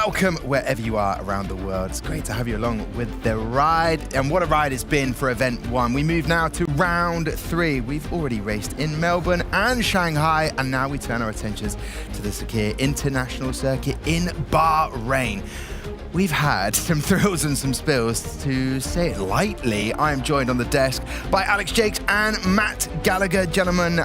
welcome wherever you are around the world. It's great to have you along with the ride. And what a ride it's been for Event 1. We move now to round 3. We've already raced in Melbourne and Shanghai, and now we turn our attentions to the Sakir International Circuit in Bahrain. We've had some thrills and some spills, to say it lightly. I am joined on the desk by Alex Jakes and Matt Gallagher. Gentlemen,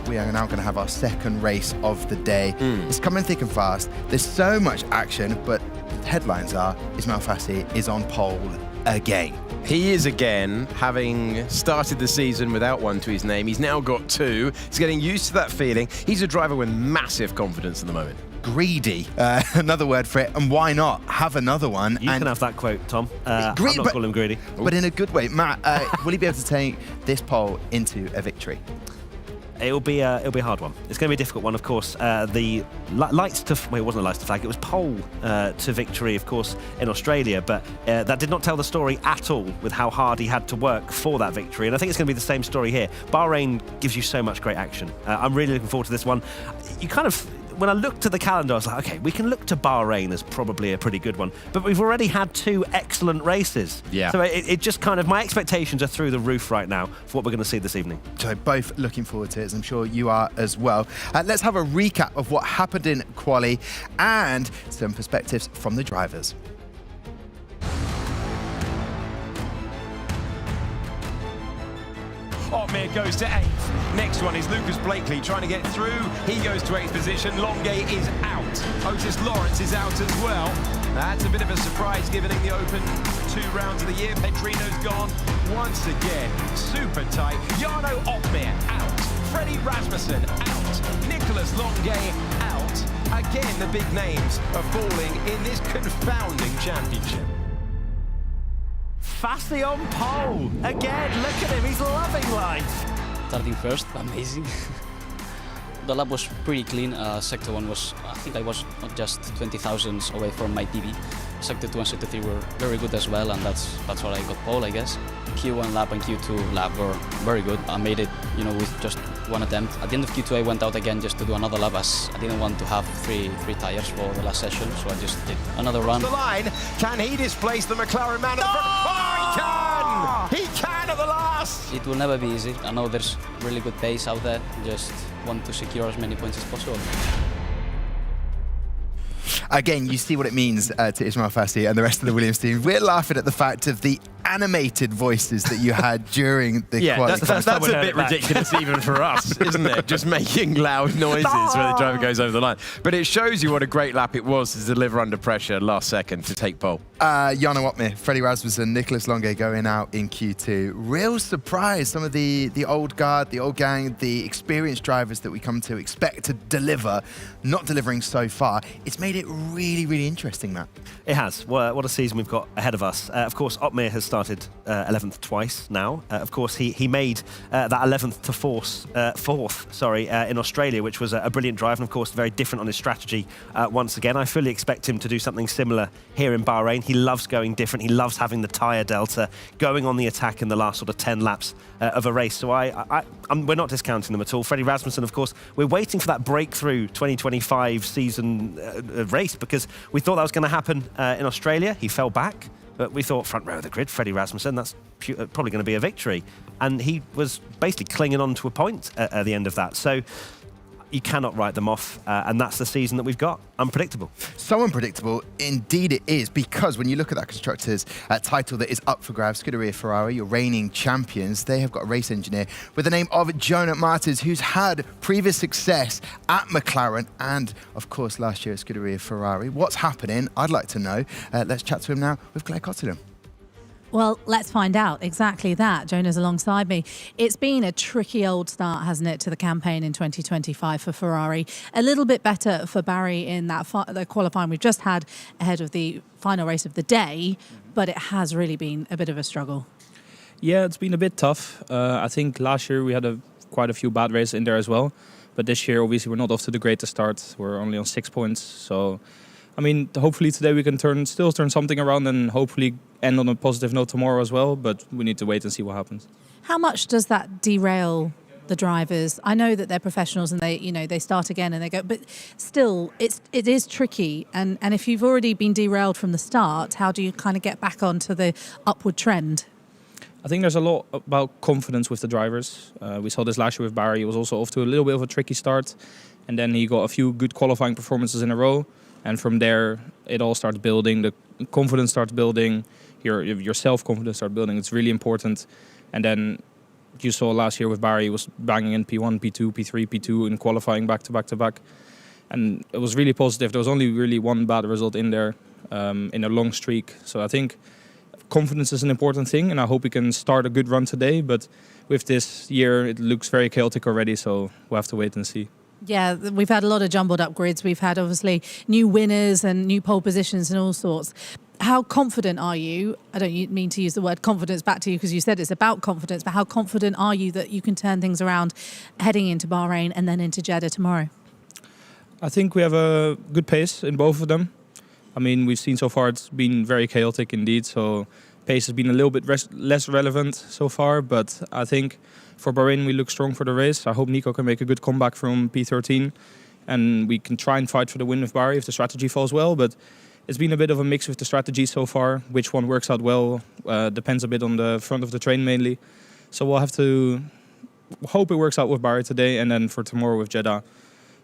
we are now going to have our second race of the day. It's coming thick and fast. There's so much action, but the headlines are Ismail Fassi is on pole again. He is again, having started the season without one to his name. He's now got 2. He's getting used to that feeling. He's a driver with massive confidence at the moment. Greedy, another word for it, and why not have another one? You can have that quote, Tom. I'm not calling him greedy. But in a good way. Matt, will he be able to take this pole into a victory? It'll be a hard one. It's going to be a difficult one, of course. The lights to it wasn't a lights to flag. It was pole to victory, of course, in Australia. But that did not tell the story at all with how hard he had to work for that victory. And I think it's going to be the same story here. Bahrain gives you so much great action. I'm really looking forward to this one. When I looked at the calendar, I was like, okay, we can look to Bahrain as probably a pretty good one. But we've already had 2 excellent races. Yeah. So it just kind of, my expectations are through the roof right now for what we're going to see this evening. So both looking forward to it, as I'm sure you are as well. Let's have a recap of what happened in quali and some perspectives from the drivers. Otmir goes to 8th. Next one is Lucas Blakely trying to get through. He goes to 8th position. Longay is out. Otis Lawrence is out as well. That's a bit of a surprise given in the open 2 rounds of the year. Petrino's gone once again. Super tight. Jarno Otmir out. Freddie Rasmussen out. Nicholas Longay out. Again, the big names are falling in this confounding championship. Fassi on pole again. Look at him, he's loving life. Starting first, amazing. The lap was pretty clean. Sector 1 was, I think I was not just 20 thousandths away from my PB. Sector 2 and Sector 3 were very good as well, and that's why I got pole, I guess. Q1 lap and Q2 lap were very good. I made it, with just 1 attempt. At the end of Q2, I went out again just to do another lap, as I didn't want to have three tires for the last session, so I just did another run. The line, can he displace the McLaren man at the front? Oh, he can! He can at the last! It will never be easy. I know there's really good pace out there. Just want to secure as many points as possible. Again, you see what it means to Ismail Fassi and the rest of the Williams team. We're laughing at the fact of the animated voices that you had during the qualifying. That's a bit ridiculous even for us, isn't it? Just making loud noises when the driver goes over the line. But it shows you what a great lap it was to deliver under pressure last second to take pole. Jarno Otmir, Freddie Rasmussen, Nicholas Longay going out in Q2. Real surprise, some of the old guard, the old gang, the experienced drivers that we come to expect to deliver, not delivering so far. It's made it really, really interesting, Matt. It has. What a season we've got ahead of us. Of course, Otmir has started 11th twice now. Of course, he made that 11th to 4th, in Australia, which was a brilliant drive, and of course, very different on his strategy once again. I fully expect him to do something similar here in Bahrain. He loves going different. He loves having the tyre delta, going on the attack in the last sort of 10 laps of a race. So we're not discounting them at all. Freddie Rasmussen, of course, we're waiting for that breakthrough 2025 season race, because we thought that was going to happen in Australia. He fell back, but we thought front row of the grid, Freddie Rasmussen, that's probably going to be a victory. And he was basically clinging on to a point at the end of that. So you cannot write them off, and that's the season that we've got. Unpredictable. So unpredictable, indeed it is, because when you look at that Constructors title that is up for grabs, Scuderia Ferrari, your reigning champions, they have got a race engineer with the name of Jonah Martins, who's had previous success at McLaren and, of course, last year at Scuderia Ferrari. What's happening? I'd like to know. Let's chat to him now with Claire Cotterdam. Well, let's find out exactly that. Jonah's alongside me. It's been a tricky old start, hasn't it, to the campaign in 2025 for Ferrari. A little bit better for Barry in that the qualifying we've just had ahead of the final race of the day, but it has really been a bit of a struggle. Yeah, it's been a bit tough. I think last year we had quite a few bad races in there as well. But this year, obviously, we're not off to the greatest start. We're only on 6 points. So, I mean, hopefully today we can still turn something around and hopefully end on a positive note tomorrow as well. But we need to wait and see what happens. How much does that derail the drivers? I know that they're professionals and they start again and they go, but still, it is tricky. And if you've already been derailed from the start, how do you kind of get back onto the upward trend? I think there's a lot about confidence with the drivers. We saw this last year with Barry. He was also off to a little bit of a tricky start. And then he got a few good qualifying performances in a row. And from there, it all starts building. The confidence starts building. Your self-confidence starts building. It's really important. And then you saw last year with Barry, he was banging in P1, P2, P3, P2 in qualifying back to back to back. And it was really positive. There was only really one bad result in there in a long streak. So I think confidence is an important thing, and I hope we can start a good run today. But with this year, it looks very chaotic already, so we'll have to wait and see. Yeah, we've had a lot of jumbled up grids. We've had obviously new winners and new pole positions and all sorts. How confident are you? I don't mean to use the word confidence back to you because you said it's about confidence, but how confident are you that you can turn things around heading into Bahrain and then into Jeddah tomorrow? I think we have a good pace in both of them. I mean, we've seen so far it's been very chaotic indeed, so pace has been a little bit less relevant so far, but I think for Bahrain we look strong for the race. I hope Nico can make a good comeback from P13 and we can try and fight for the win with Barry if the strategy falls well, but it's been a bit of a mix with the strategy so far. Which one works out well depends a bit on the front of the train mainly. So we'll have to hope it works out with Barry today, and then for tomorrow with Jeddah.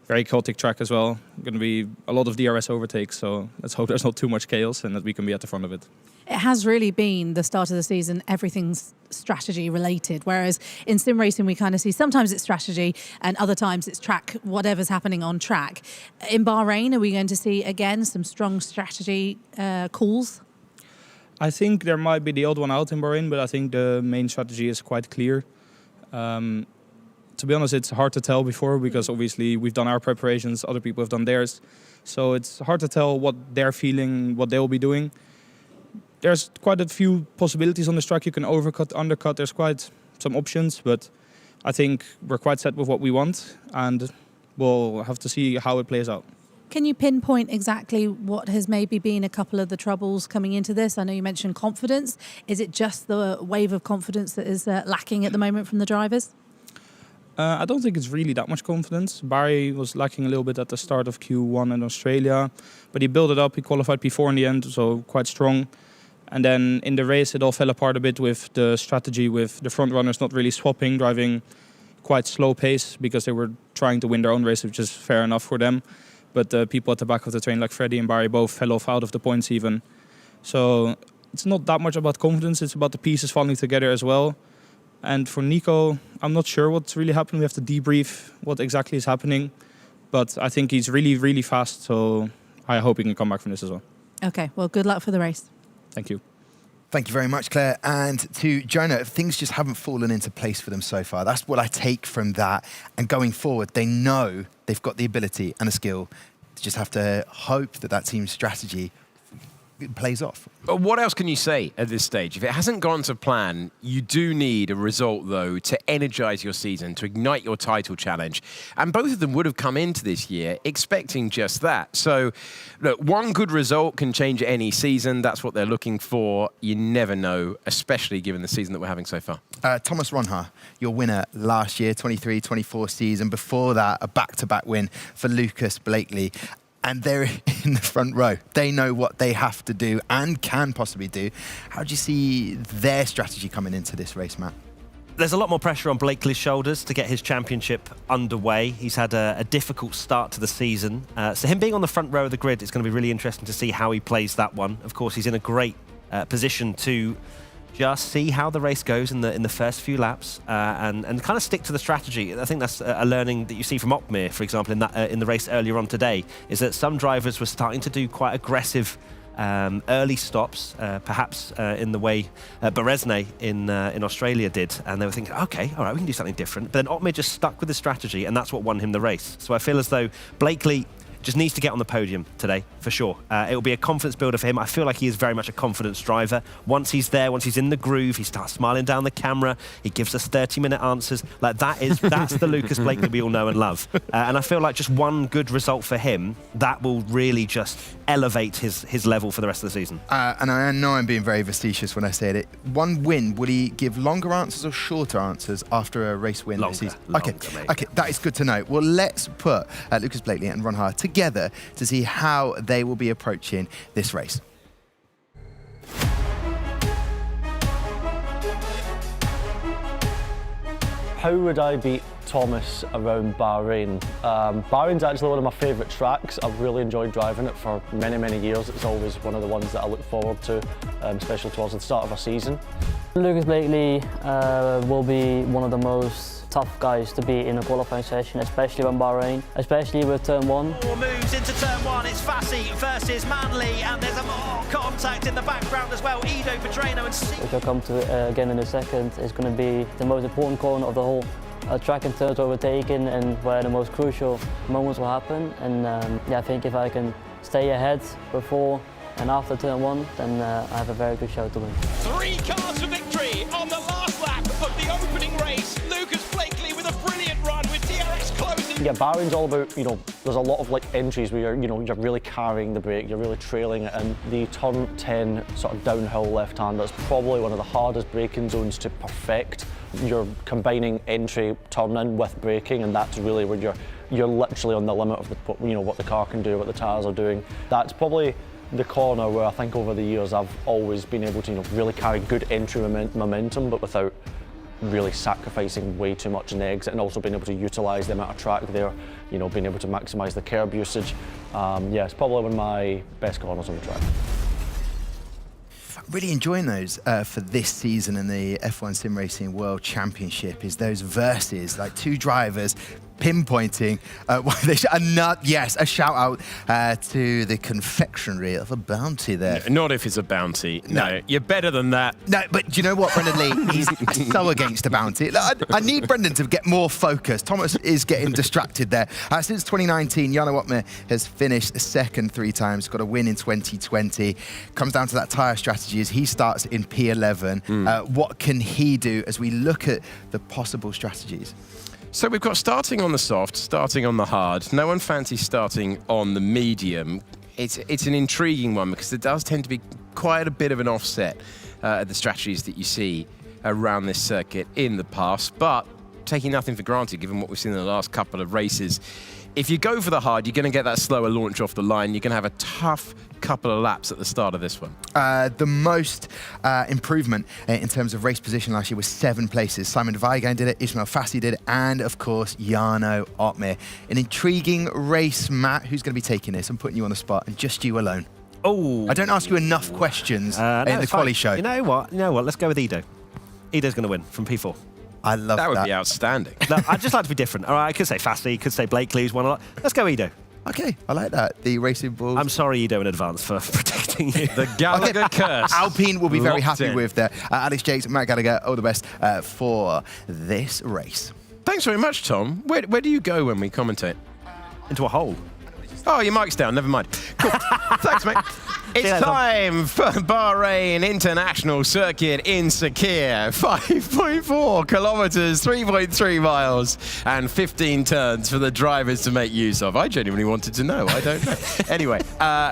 Very chaotic track as well. Going to be a lot of DRS overtakes, so let's hope there's not too much chaos and that we can be at the front of it. It has really been the start of the season, everything's strategy related, whereas in sim racing we kind of see sometimes it's strategy and other times it's track, whatever's happening on track. In Bahrain, are we going to see again some strong strategy calls? I think there might be the odd one out in Bahrain, but I think the main strategy is quite clear. To be honest, it's hard to tell before because obviously we've done our preparations, other people have done theirs. So it's hard to tell what they're feeling, what they'll be doing. There's quite a few possibilities on this track. You can overcut, undercut, there's quite some options, but I think we're quite set with what we want and we'll have to see how it plays out. Can you pinpoint exactly what has maybe been a couple of the troubles coming into this? I know you mentioned confidence. Is it just the wave of confidence that is lacking at the moment from the drivers? I don't think it's really that much confidence. Barry was lacking a little bit at the start of Q1 in Australia, but he built it up. He qualified P4 in the end, so quite strong. And then in the race, it all fell apart a bit with the strategy, with the front runners not really swapping, driving quite slow pace because they were trying to win their own race, which is fair enough for them. But the people at the back of the train, like Freddie and Barry, both fell off out of the points even. So it's not that much about confidence. It's about the pieces falling together as well. And for Nico, I'm not sure what's really happening. We have to debrief what exactly is happening. But I think he's really, really fast. So I hope he can come back from this as well. Okay, well, good luck for the race. Thank you. Thank you very much, Claire. And to Jonah, things just haven't fallen into place for them so far. That's what I take from that. And going forward, they know they've got the ability and the skill. They just have to hope that that team's strategy plays off. But what else can you say at this stage? If it hasn't gone to plan, you do need a result, though, to energise your season, to ignite your title challenge. And both of them would have come into this year expecting just that. So, look, one good result can change any season. That's what they're looking for. You never know, especially given the season that we're having so far. Thomas Ronhaar, your winner last year, 23-24 season. Before that, a back-to-back win for Lucas Blakely. And they're in the front row. They know what they have to do and can possibly do. How do you see their strategy coming into this race, Matt? There's a lot more pressure on Blakely's shoulders to get his championship underway. He's had a difficult start to the season. So him being on the front row of the grid, it's going to be really interesting to see how he plays that one. Of course, he's in a great position to just see how the race goes in the first few laps and kind of stick to the strategy. I think that's a learning that you see from Otmir, for example, in the race earlier on today, is that some drivers were starting to do quite aggressive early stops, perhaps in the way Beresne in Australia did, and they were thinking, okay, all right, we can do something different. But then Otmir just stuck with the strategy, and that's what won him the race. So I feel as though Blakely just needs to get on the podium today, for sure. It will be a confidence builder for him. I feel like he is very much a confidence driver. Once he's there, once he's in the groove, he starts smiling down the camera. He gives us 30-minute answers. Like that's the Lucas Blakely we all know and love. And I feel like just one good result for him, that will really just elevate his level for the rest of the season. And I know I'm being very facetious when I say it. One win, will he give longer answers or shorter answers after a race win this season? Longer, okay, that is good to know. Well, let's put Lucas Blakely and Ronhaar together to see how they will be approaching this race. How would I beat Thomas around Bahrain? Bahrain's actually one of my favourite tracks. I've really enjoyed driving it for many, many years. It's always one of the ones that I look forward to, especially towards the start of a season. Lucas Blakely will be one of the most tough guys to beat in a qualifying session, especially on Bahrain, especially with turn 1. Moves into turn 1, it's Fassi versus Manley, and there's a more contact in the background as well. Ido, Pedreno and C. Which I'll come to again in a second, is going to be the most important corner of the whole track in terms of overtaking and where the most crucial moments will happen. And yeah, I think if I can stay ahead before and after turn 1, then I have a very good shot to win. 3 cars for victory on the last lap of the opening race. Lucas Blakely with a brilliant run with DRS closing. Yeah, Bahrain's all about, there's a lot of entries where you're really carrying the brake, you're really trailing it, and the turn 10 sort of downhill left-hand, that's probably one of the hardest braking zones to perfect. You're combining entry, turn-in with braking, and that's really where you're literally on the limit of what the car can do, what the tyres are doing. That's probably the corner where I think over the years I've always been able to really carry good entry momentum, but without really sacrificing way too much in the exit, and also being able to utilise the amount of track there, being able to maximise the curb usage. Yeah, it's probably one of my best corners on the track. Really enjoying those for this season in the F1 Sim Racing World Championship, is those verses, like two drivers pinpointing a shout out to the confectionery of a bounty there. Not if it's a bounty. No, you're better than that. No, but do you know what, Brendan Lee? He's so against a bounty. I need Brendan to get more focused. Thomas is getting distracted there. Since 2019, Jarno Opmeer has finished second 3 times, got a win in 2020. Comes down to that tyre strategy as he starts in P11. What can he do as we look at the possible strategies? So we've got starting on the soft, starting on the hard. No one fancies starting on the medium. It's an intriguing one because there does tend to be quite a bit of an offset the strategies that you see around this circuit in the past, but taking nothing for granted given what we've seen in the last couple of races. If you go for the hard, you're going to get that slower launch off the line. You're going to have a tough couple of laps at the start of this one. The most improvement in terms of race position last year was 7 places. Simon de Vijgen did it, Ismail Fassi did it, and of course, Jarno Opmeer. An intriguing race, Matt. Who's going to be taking this? I'm putting you on the spot, and just you alone. Oh, I don't ask you enough questions in the quali show. You know what? Let's go with Ido. Ido's going to win from P4. I love that. That would be outstanding. No, I'd just like to be different. All right, I could say Fassi, could say Blakely's won a lot. Let's go Ido. Okay, I like that. The Racing Bulls. I'm sorry, Ido, in advance for protecting you. The Gallagher curse. Alpine will be very Locked happy in. with that. Alex Jakes, Matt Gallagher, all the best for this race. Thanks very much, Tom. Where do you go when we commentate? Into a hole. Oh, your mic's down. Never mind. Cool. Thanks, mate. It's time for Bahrain International Circuit in Sakir. 5.4 kilometers, 3.3 miles, and 15 turns for the drivers to make use of. I genuinely wanted to know. I don't know. Anyway,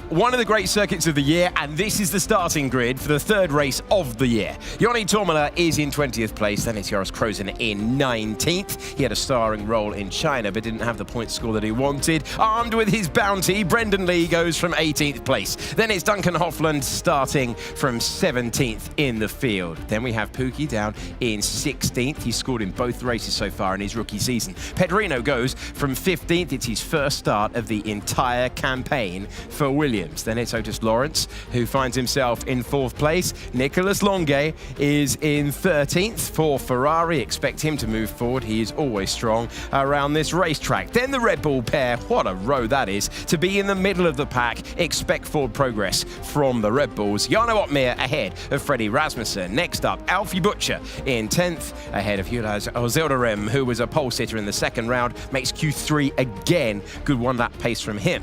one of the great circuits of the year, and this is the starting grid for the 3rd race of the year. Joni Tormala is in 20th place. Then it's Joris Krozen in 19th. He had a starring role in China, but didn't have the point score that he wanted. Armed with his bounty, Brendan Lee goes from 18th place. Then it's Duncan Hofland starting from 17th in the field. Then we have Pookie down in 16th. He's scored in both races so far in his rookie season. Pedrino goes from 15th. It's his first start of the entire campaign for Williams. Then it's Otis Lawrence, who finds himself in 4th place. Nicolas Longuet is in 13th for Ferrari. Expect him to move forward. He is always strong around this racetrack. Then the Red Bull pair, what a row that is, to be in the middle of the pack. Expect forward progress progress from the Red Bulls. Jarno Opmeer ahead of Freddie Rasmussen. Next up, Alfie Butcher in 10th, ahead of Jules Ozilderem, who was a pole sitter in the second round, makes Q3 again. Good one-lap pace from him.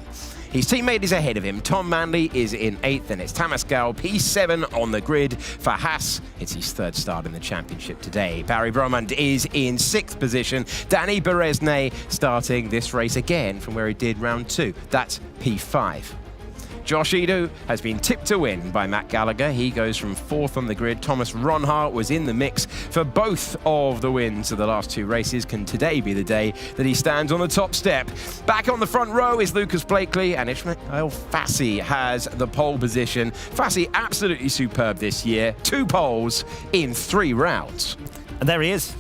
His teammate is ahead of him. Tom Manley is in 8th, and it's Thomas Gal, P7 on the grid for Haas. It's his 3rd start in the championship today. Barry Bromand is in 6th position. Danny Beresnay starting this race again from where he did round 2. That's P5. Josh Edo has been tipped to win by Matt Gallagher. He goes from 4th on the grid. Thomas Ronhaar was in the mix for both of the wins of the last 2 races. Can today be the day that he stands on the top step? Back on the front row is Lucas Blakely, and Ismail Fassi has the pole position. Fassi absolutely superb this year. 2 poles in 3 rounds. And there he is,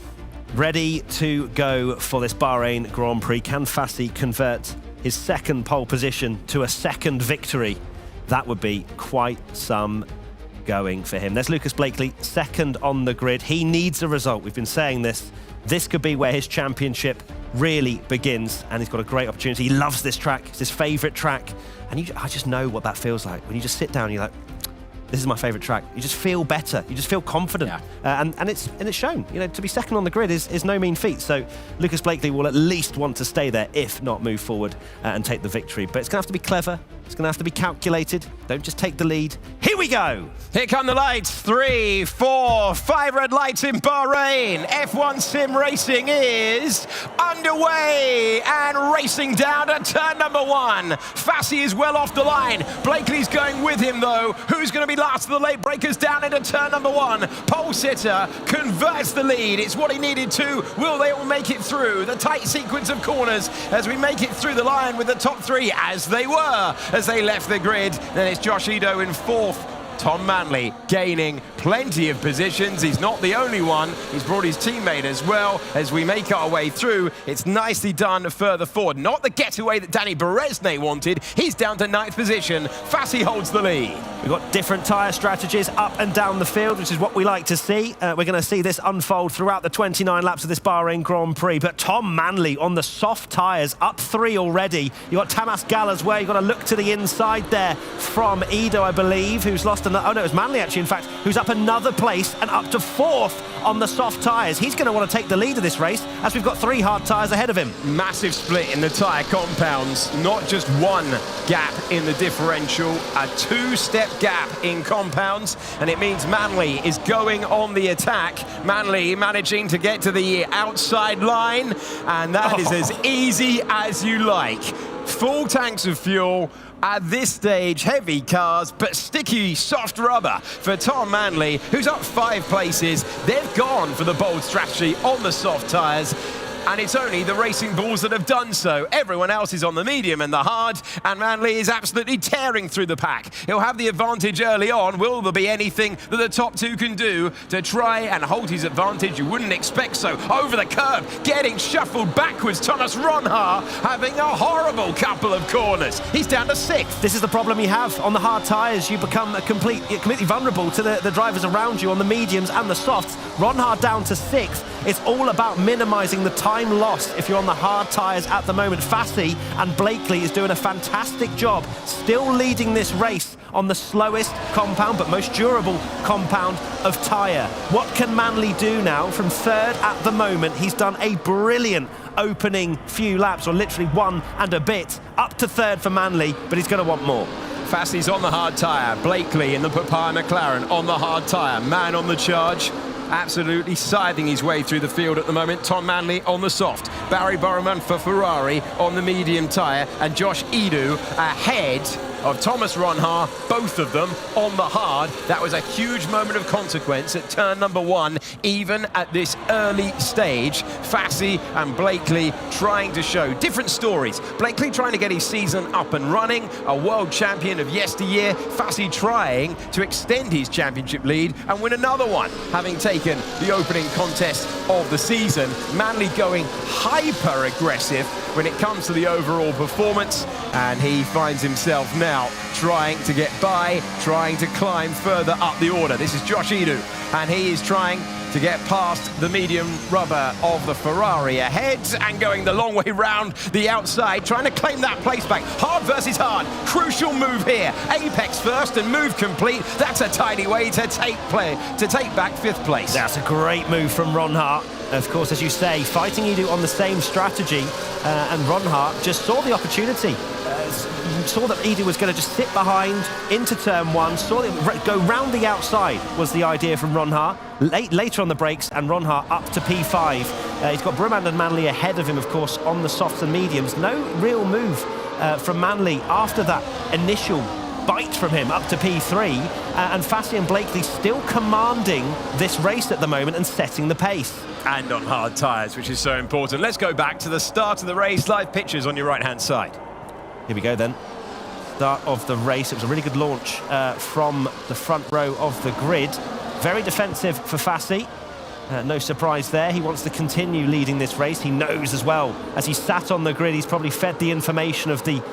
ready to go for this Bahrain Grand Prix. Can Fassi convert his 2nd pole position to a 2nd victory? That would be quite some going for him. There's Lucas Blakely, 2nd on the grid. He needs a result. We've been saying this. This could be where his championship really begins, and he's got a great opportunity. He loves this track. It's his favourite track. And I just know what that feels like. When you just sit down and you're like, this is my favourite track. You just feel better. You just feel confident. Yeah. And it's shown. You know, to be 2nd on the grid is no mean feat. So Lucas Blakely will at least want to stay there, if not move forward and take the victory. But it's going to have to be clever. It's going to have to be calculated. Don't just take the lead. Here we go. Here come the lights. 3, 4, 5 red lights in Bahrain. F1 Sim Racing is underway and racing down to turn number 1. Fassi is well off the line. Blakely's going with him, though. Who's going to be last of the late breakers down into turn number 1? Pole sitter converts the lead. It's what he needed to. Will they all make it through the tight sequence of corners as we make it through the line with the top 3 as they were as they left the grid? Then it's Josh Edo in 4th. Tom Manley gaining plenty of positions. He's not the only one. He's brought his teammate as well as we make our way through. It's nicely done further forward. Not the getaway that Danny Beresnay wanted. He's down to 9th position. Fassi holds the lead. We've got different tyre strategies up and down the field, which is what we like to see. We're going to see this unfold throughout the 29 laps of this Bahrain Grand Prix. But Tom Manley on the soft tyres, up 3 already. You've got Thomas Gal as well. You've got to look to the inside there from Edo, I believe, who's lost oh no, it was Manley actually, in fact, who's up another place and up to 4th on the soft tyres. He's going to want to take the lead of this race as we've got 3 hard tyres ahead of him. Massive split in the tyre compounds. Not just 1 gap in the differential, a 2-step gap in compounds, and it means Manley is going on the attack. Manley managing to get to the outside line, and that is as easy as you like. Full tanks of fuel. At this stage, heavy cars, but sticky, soft rubber for Tom Manley, who's up 5 places. They've gone for the bold strategy on the soft tyres. And it's only the Racing Bulls that have done so. Everyone else is on the medium and the hard, and Manley is absolutely tearing through the pack. He'll have the advantage early on. Will there be anything that the top 2 can do to try and hold his advantage? You wouldn't expect so. Over the curb, getting shuffled backwards. Thomas Ronhaar having a horrible couple of corners. He's down to 6th. This is the problem you have on the hard tyres. You become completely vulnerable to the drivers around you on the mediums and the softs. Ronhaar down to 6th. It's all about minimising the time lost if you're on the hard tyres at the moment. Fassi and Blakely is doing a fantastic job, still leading this race on the slowest compound but most durable compound of tyre. What can Manley do now from 3rd at the moment? He's done a brilliant opening few laps, or literally 1 and a bit, up to 3rd for Manley, but he's going to want more. Fassi's on the hard tyre. Blakely in the Papaya McLaren on the hard tyre. Man on the charge. Absolutely scything his way through the field at the moment. Tom Manley on the soft. Barry Borroman for Ferrari on the medium tyre. And Josh Edu ahead of Thomas Ronhaar, both of them on the hard. That was a huge moment of consequence at turn number 1, even at this early stage. Fassi and Blakely trying to show different stories. Blakely trying to get his season up and running, a world champion of yesteryear. Fassi trying to extend his championship lead and win another one, having taken the opening contest of the season. Manley going hyper-aggressive when it comes to the overall performance, and he finds himself now trying to get by, trying to climb further up the order. This is Josh Edu, and he is trying to get past the medium rubber of the Ferrari ahead and going the long way round the outside, trying to claim that place back. Hard versus hard. Crucial move here. Apex first and move complete. That's a tidy way to take back 5th place. That's a great move from Ronhaar. Of course, as you say, fighting Edu on the same strategy, and Ronhaar just saw the opportunity. Saw that Edu was going to just sit behind into turn 1, saw him go round the outside was the idea from Ronhaar. Later on the brakes, and Ronhaar up to P5. He's got Brumand and Manley ahead of him, of course, on the softs and mediums. No real move from Manley after that initial bite from him up to P3, and Fassi and Blakely still commanding this race at the moment and setting the pace. And on hard tyres, which is so important. Let's go back to the start of the race. Live pictures on your right-hand side. Here we go then. Start of the race. It was a really good launch from the front row of the grid. Very defensive for Fassi. No surprise there. He wants to continue leading this race. He knows as well, as he sat on the grid, he's probably fed the information of the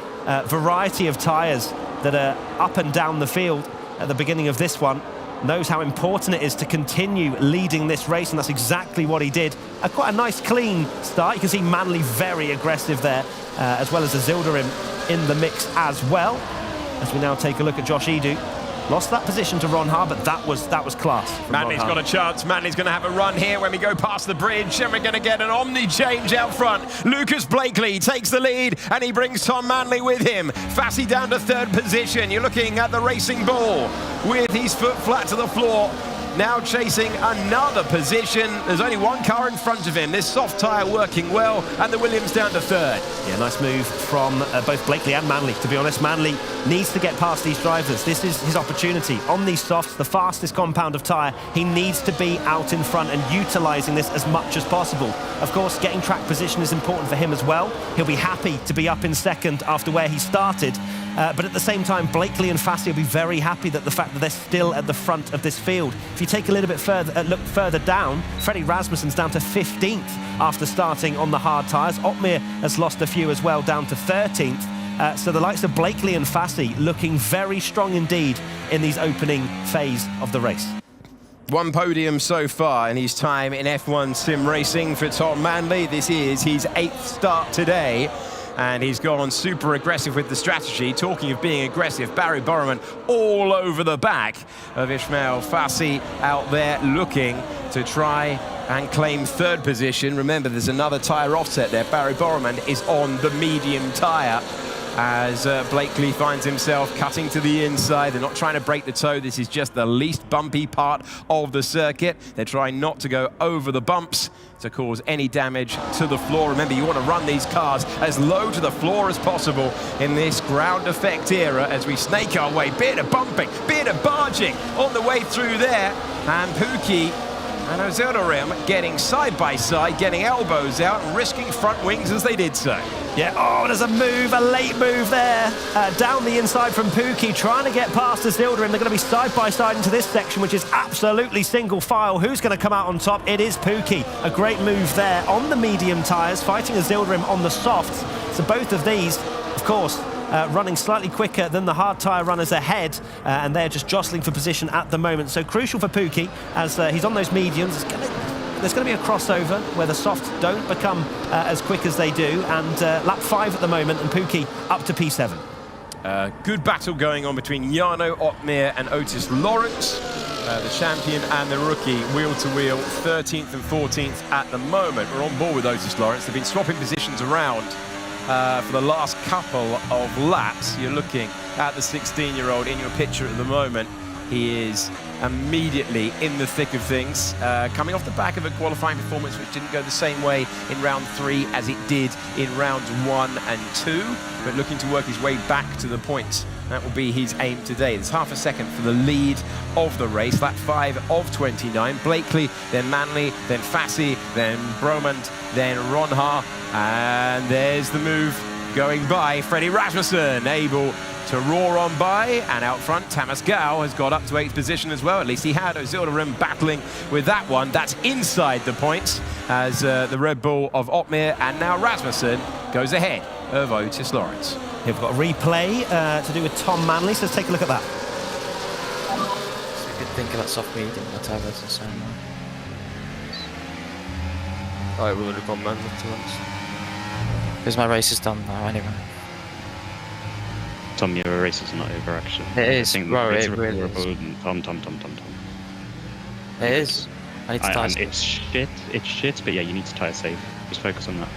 variety of tyres that are up and down the field at the beginning of this one. Knows how important it is to continue leading this race, and that's exactly what he did. Quite a nice clean start. You can see Manley very aggressive there, as well as Azildarim in the mix as well. As we now take a look at Josh Edu. Lost that position to Ronhaar, but that was class. Manley's got a chance. Manley's going to have a run here when we go past the bridge, and we're going to get an omni change out front. Lucas Blakely takes the lead, and he brings Tom Manley with him. Fassi down to 3rd position. You're looking at the Racing Bull with his foot flat to the floor. Now chasing another position. There's only one car in front of him. This soft tyre working well, and the Williams down to 3rd. Yeah, nice move from both Blakely and Manley, to be honest. Manley needs to get past these drivers. This is his opportunity. On these softs, the fastest compound of tyre, he needs to be out in front and utilising this as much as possible. Of course, getting track position is important for him as well. He'll be happy to be up in 2nd after where he started. But at the same time, Blakely and Fassi will be very happy that the fact that they're still at the front of this field. If you take a little bit further, look further down, Freddie Rasmussen's down to 15th after starting on the hard tyres. Otmir has lost a few as well, down to 13th. So the likes of Blakely and Fassi looking very strong indeed in these opening phase of the race. One podium so far in his time in F1 sim racing for Tom Manley. This is his 8th start today. And he's gone super aggressive with the strategy. Talking of being aggressive, Barry Borman all over the back of Ismail Fassi out there looking to try and claim 3rd position. Remember, there's another tyre offset there. Barry Borman is on the medium tyre as Blakely finds himself cutting to the inside. They're not trying to break the toe. This is just the least bumpy part of the circuit. They're trying not to go over the bumps to cause any damage to the floor. Remember, you want to run these cars as low to the floor as possible in this ground effect era as we snake our way. Bit of bumping, bit of barging on the way through there. And Pookie and Azildarim getting side by side, getting elbows out and risking front wings as they did so. Yeah, oh, there's a move, a late move there. Down the inside from Pookie, trying to get past Azildarim. They're going to be side by side into this section, which is absolutely single file. Who's going to come out on top? It is Pookie. A great move there on the medium tyres, fighting Azildarim on the softs. So both of these, of course, running slightly quicker than the hard tyre runners ahead, and they're just jostling for position at the moment. So crucial for Pookie as he's on those mediums. There's going to be a crossover where the softs don't become as quick as they do, and lap 5 at the moment, and Pookie up to P7. Good battle going on between Jarno Otmir and Otis Lawrence. The champion and the rookie, wheel to wheel, 13th and 14th at the moment. We're on board with Otis Lawrence. They've been swapping positions around for the last couple of laps. You're looking at the 16-year-old in your picture at the moment. He is immediately in the thick of things, coming off the back of a qualifying performance which didn't go the same way in round 3 as it did in rounds 1 and 2, but looking to work his way back to the points. That will be his aim today. There's half a second for the lead of the race. Lap 5 of 29. Blakely, then Manley, then Fassi, then Bromand, then Ronhaar. And there's the move going by. Freddie Rasmussen able to roar on by, and out front Thomas Gao has got up to 8th position as well. At least he had Azildarim battling with that one. That's inside the points as the Red Bull of Otmir, and now Rasmussen goes ahead of Otis Lawrence. Here we've got a replay to do with Tom Manley, so let's take a look at that. So we could think about soft medium, whatever, so I will recommend it to us. Because my race is done now anyway. Tom, your race is not over actually. It is, bro, it really is. Tom. It is. I need to tire safe. It's shit, but yeah, you need to tire safe. Just focus on that.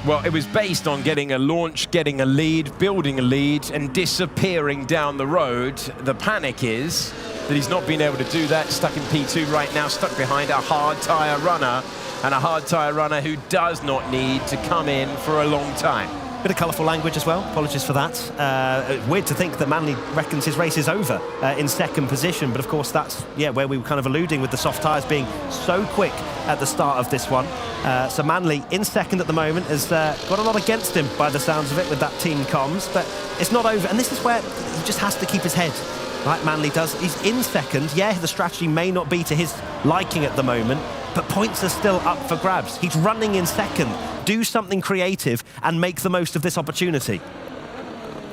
Well, it was based on getting a launch, getting a lead, building a lead, and disappearing down the road. The panic is that he's not been able to do that. Stuck in P2 right now, stuck behind a hard tyre runner, and a hard tyre runner who does not need to come in for a long time. Bit of colourful language as well, apologies for that. Weird to think that Manley reckons his race is over in second position, but of course that's where we were kind of alluding with the soft tyres being so quick at the start of this one. So Manley in second at the moment has got a lot against him by the sounds of it with that team comms, but it's not over, and this is where he just has to keep his head, like Manley does. He's in second. Yeah, the strategy may not be to his liking at the moment, but points are still up for grabs. He's running in second. Do something creative and make the most of this opportunity.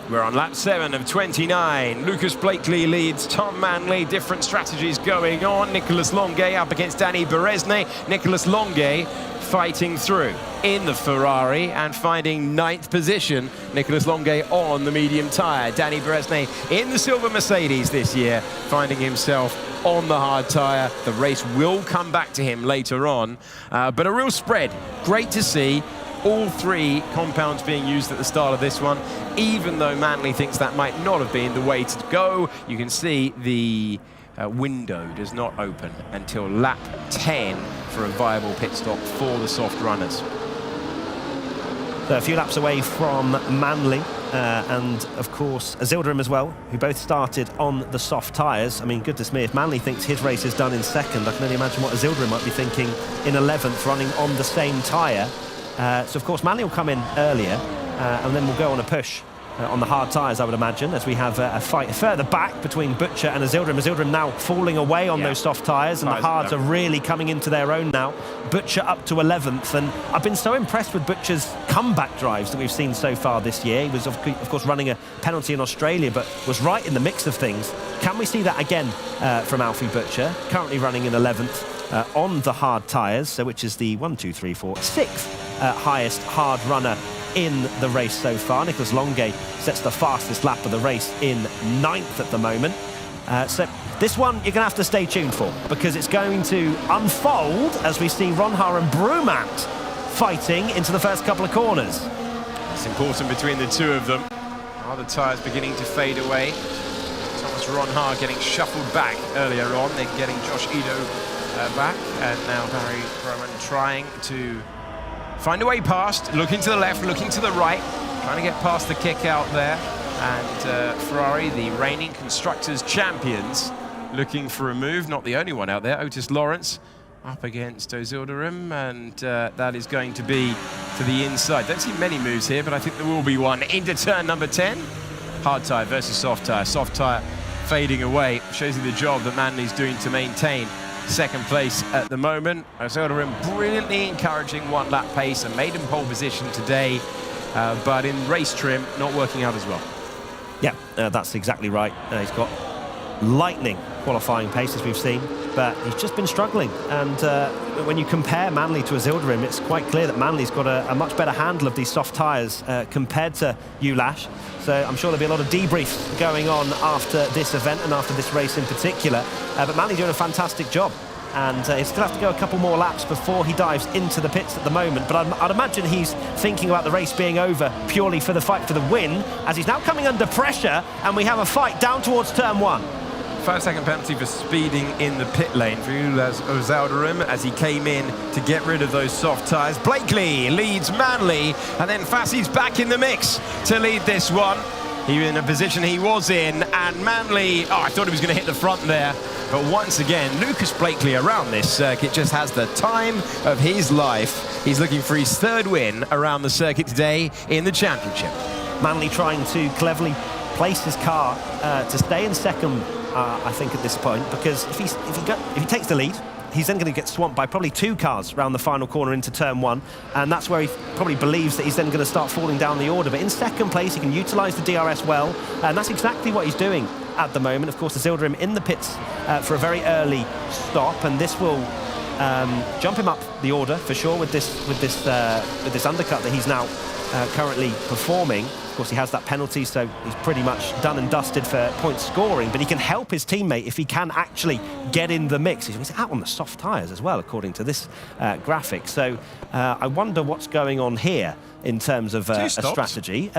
We're on lap 7 of 29. Lucas Blakely leads Tom Manley. Different strategies going on. Nicolas Longuet up against Danny Beresne. Nicolas Longuet fighting through in the Ferrari and finding 9th position. Nicolas Longuet on the medium tyre. Danny Beresne in the silver Mercedes this year, finding himself on the hard tyre. The race will come back to him later on, but a real spread. Great to see all 3 compounds being used at the start of this one, even though Manley thinks that might not have been the way to go. You can see the window does not open until lap 10 for a viable pit stop for the soft runners. So a few laps away from Manley and, of course, Azildarim as well, who both started on the soft tyres. I mean, goodness me, if Manley thinks his race is done in second, I can only imagine what Azildarim might be thinking in 11th, running on the same tyre. So, of course, Manley will come in earlier, and then we'll go on a push on the hard tyres, I would imagine, as we have a fight further back between Butcher and Azildarim. Azildarim now falling away on those soft tyres, and the hards are really coming into their own now. Butcher up to 11th, and I've been so impressed with Butcher's comeback drives that we've seen so far this year. He was, of course, running a penalty in Australia, but was right in the mix of things. Can we see that again from Alfie Butcher, currently running in 11th on the hard tyres, which is the 6th highest hard runner in the race so far. Nicolas Longuet sets the fastest lap of the race in 9th at the moment. So this one you're going to have to stay tuned for, because it's going to unfold as we see Ronhaar and Brumant fighting into the first couple of corners. It's important between the two of them. Are the tyres beginning to fade away? Thomas Ronhaar getting shuffled back earlier on, then getting Josh Edo back, and now Barry Roman trying to find a way past, looking to the left, looking to the right, trying to get past the kick out there. And Ferrari, the reigning Constructors' champions, looking for a move. Not the only one out there. Otis Lawrence up against Azildarim, and that is going to be to the inside. Don't see many moves here, but I think there will be one. Into turn number 10. Hard tyre versus soft tyre. Soft tyre fading away. Shows you the job that Manley's doing to maintain second place at the moment. Azildarim brilliantly encouraging 1-lap pace, and maiden pole position today, but in race trim, not working out as well. Yeah, that's exactly right. He's got lightning qualifying pace, as we've seen, but he's just been struggling. And when you compare Manley to Azildarim, it's quite clear that Manley's got a much better handle of these soft tyres compared to Ulash. So I'm sure there'll be a lot of debriefs going on after this event and after this race in particular. But Manley doing a fantastic job. And he'll still have to go a couple more laps before he dives into the pits at the moment. But I'd imagine he's thinking about the race being over purely for the fight for the win, as he's now coming under pressure, and we have a fight down towards turn 1. 5-second penalty for speeding in the pit lane for Azildarim as he came in to get rid of those soft tyres. Blakely leads Manley, and then Fassi's back in the mix to lead this one. He was in a position he was in, and Manley, I thought he was going to hit the front there. But once again, Lucas Blakely around this circuit just has the time of his life. He's looking for his 3rd win around the circuit today in the championship. Manley trying to cleverly place his car to stay in second, I think, at this point, because if he takes the lead, he's then going to get swamped by probably 2 cars around the final corner into turn 1, and that's where he probably believes that he's then going to start falling down the order. But in second place, he can utilise the DRS well, and that's exactly what he's doing at the moment. Of course, Azildarim in the pits for a very early stop, and this will jump him up the order for sure with this undercut that he's now currently performing. Of course, he has that penalty, so he's pretty much done and dusted for point scoring, but he can help his teammate if he can actually get in the mix. He's out on the soft tyres as well, according to this graphic. So I wonder what's going on here in terms of a strategy.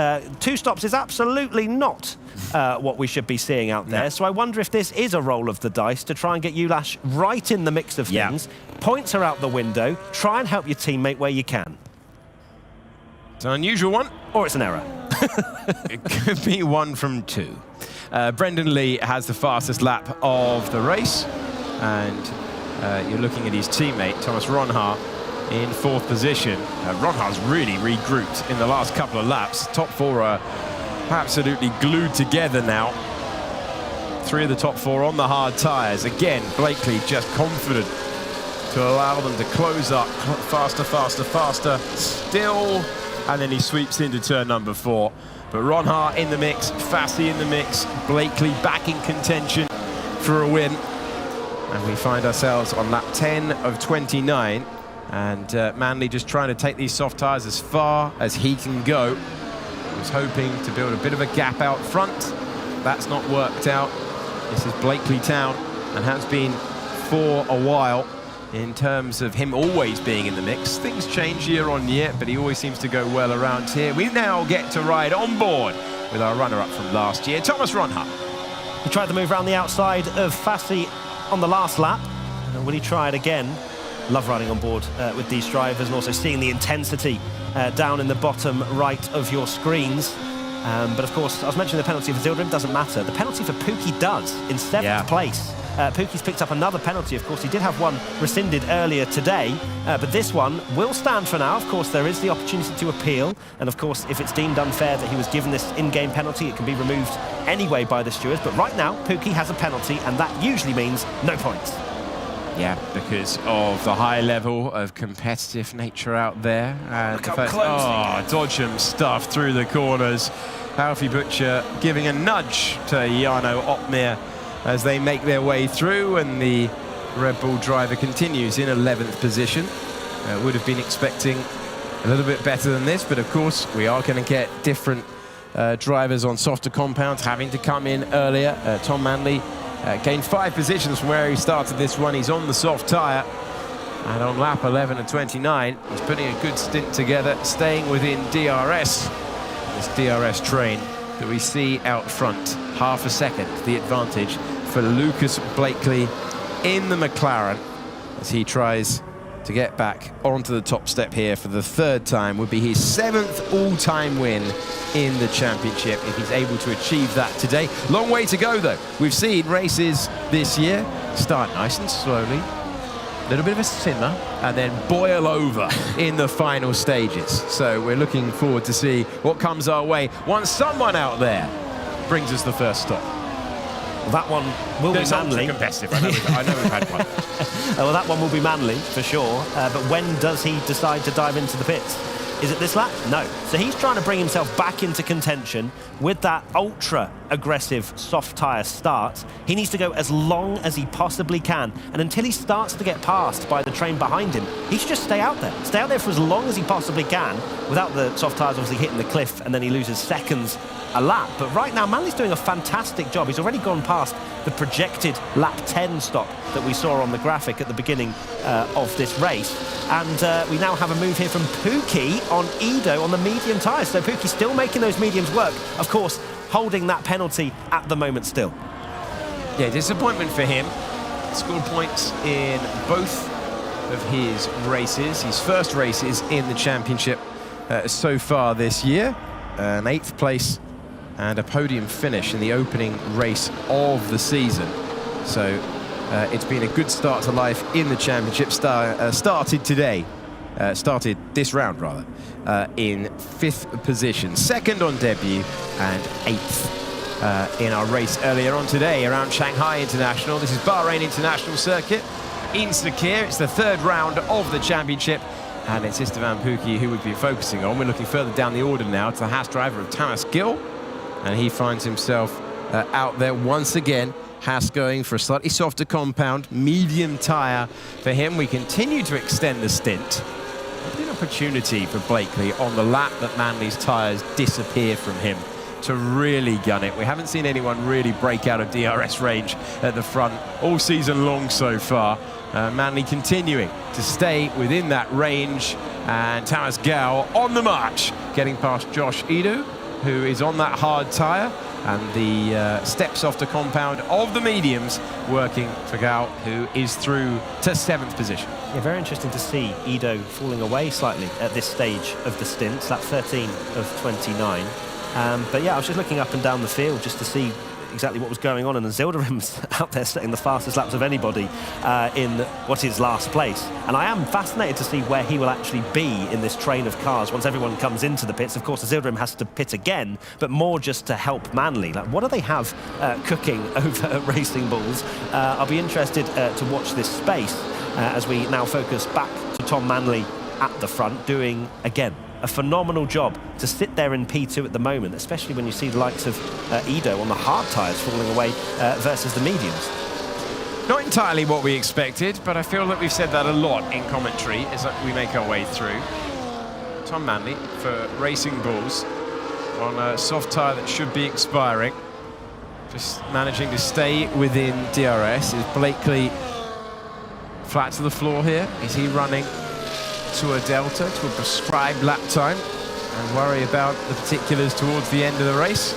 2 stops is absolutely not what we should be seeing out there. No. So I wonder if this is a roll of the dice to try and get Ulash right in the mix of things. Points are out the window. Try and help your teammate where you can. It's an unusual one. Or it's an error. It could be 1 from 2. Brendan Lee has the fastest lap of the race, and you're looking at his teammate, Thomas Ronhaar, in 4th position. Ronhaar's really regrouped in the last couple of laps. Top 4 are absolutely glued together now. 3 of the top 4 on the hard tyres. Again, Blakely just confident to allow them to close up faster, faster, faster. Still, and then he sweeps into turn number 4. But Ronhaar in the mix, Fassi in the mix, Blakely back in contention for a win. And we find ourselves on lap 10 of 29. And Manley just trying to take these soft tyres as far as he can go. He was hoping to build a bit of a gap out front. That's not worked out. This is Blakely Town, and has been for a while in terms of him always being in the mix. Things change year on year, but he always seems to go well around here. We now get to ride on board with our runner-up from last year, Thomas Ronhaar. He tried to move around the outside of Fassi on the last lap. And will he try it again? Love riding on board with these drivers, and also seeing the intensity down in the bottom right of your screens. But of course, I was mentioning the penalty for Zildjian, doesn't matter. The penalty for Pookie does, in 7th place. Pookie's picked up another penalty. Of course, he did have one rescinded earlier today, but this one will stand for now. Of course, there is the opportunity to appeal, and of course, if it's deemed unfair that he was given this in-game penalty, it can be removed anyway by the stewards. But right now, Pookie has a penalty, and that usually means no points. Yeah, because of the high level of competitive nature out there. And Look how close. Dodgem stuff through the corners. Alfie Butcher giving a nudge to Jarno Opmeer as they make their way through, and the Red Bull driver continues in 11th position. Would have been expecting a little bit better than this, but of course we are going to get different drivers on softer compounds having to come in earlier. Tom Manley gained 5 positions from where he started this one. He's on the soft tyre, and on lap 11 and 29 he's putting a good stint together, staying within DRS. This DRS train that we see out front, half a second the advantage for Lucas Blakely in the McLaren as he tries to get back onto the top step here for the 3rd time. Would be his 7th all-time win in the championship if he's able to achieve that today. Long way to go though. We've seen races this year start nice and slowly, a little bit of a simmer, and then boil over in the final stages. So we're looking forward to see what comes our way once someone out there brings us the first stop. Well, that one will be Manley. Competitive. I know we've had one. Well, that one will be Manley for sure. But when does he decide to dive into the pits? Is it this lap? No. So he's trying to bring himself back into contention with that ultra-aggressive soft tyre start. He needs to go as long as he possibly can. And until he starts to get passed by the train behind him, he should just stay out there. Stay out there for as long as he possibly can without the soft tyres obviously hitting the cliff, and then he loses seconds a lap. But right now, Manley's doing a fantastic job. He's already gone past the projected lap 10 stop that we saw on the graphic at the beginning of this race. And we now have a move here from Pookie on Edo on the medium tyres. So Pookie's still making those mediums work. Of course, holding that penalty at the moment still. Yeah, disappointment for him. Scored points in both of his races, his first races in the championship so far this year. An 8th place and a podium finish in the opening race of the season. So it's been a good start to life in the championship. Started today, started this round rather, in 5th position. 2nd on debut and 8th in our race earlier on today around Shanghai International. This is Bahrain International Circuit in Sakir. It's the 3rd round of the championship, and it's Istvan Pookie who we've been focusing on. We're looking further down the order now to the Haas driver of Thomas Gill, and he finds himself out there once again Haas going for a slightly softer compound, medium tyre for him. We continue to extend the stint. An opportunity for Blakely on the lap that Manley's tyres disappear from him to really gun it. We haven't seen anyone really break out of DRS range at the front all season long so far. Manley continuing to stay within that range, and Thomas Gal on the march, getting past Josh Edo, who is on that hard tyre, and the steps off the compound of the mediums working for Gal, who is through to 7th position. Yeah, very interesting to see Edo falling away slightly at this stage of the stints, that 13 of 29. But yeah, I was just looking up and down the field just to see exactly what was going on, and Zilderim's out there setting the fastest laps of anybody in what is last place. And I am fascinated to see where he will actually be in this train of cars once everyone comes into the pits. Of course, Zilderim has to pit again, but more just to help Manley. Like, what do they have cooking over at Racing Bulls? I'll be interested to watch this space as we now focus back to Tom Manley at the front, doing, again, a phenomenal job to sit there in P2 at the moment, especially when you see the likes of Edo on the hard tyres falling away versus the mediums. Not entirely what we expected, but I feel that we've said that a lot in commentary as we make our way through. Tom Manley for Racing Bulls on a soft tyre that should be expiring. Just managing to stay within DRS. Is Blakely flat to the floor here? Is he running to a delta, to a prescribed lap time, and worry about the particulars towards the end of the race?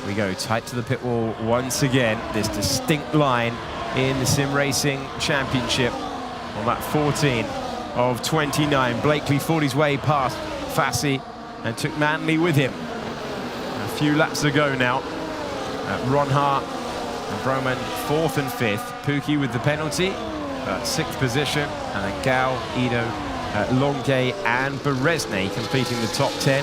We go tight to the pit wall once again. This distinct line in the Sim Racing Championship on that 14 of 29. Blakely fought his way past Fassi and took Manley with him. A few laps ago now. Ronhaar and Broman 4th and 5th. Pookie with the penalty, 6th position, and then Gal, Edo, Longuet and Beresnay completing the top 10.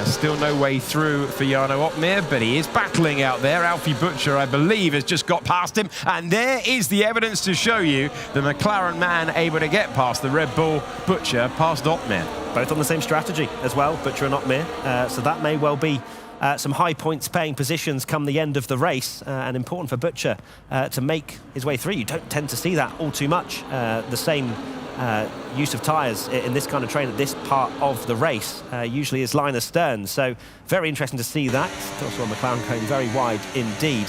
Still no way through for Jarno Opmeer, but he is battling out there. Alfie Butcher, I believe, has just got past him, and there is the evidence to show you the McLaren man able to get past the Red Bull. Butcher past Opmeer. Both on the same strategy as well, Butcher and Opmeer, so that may well be some high points paying positions come the end of the race, and important for Butcher to make his way through. You don't tend to see that all too much. The same use of tyres in this kind of train at this part of the race usually is line astern, so very interesting to see that. Also on McLaren going very wide indeed.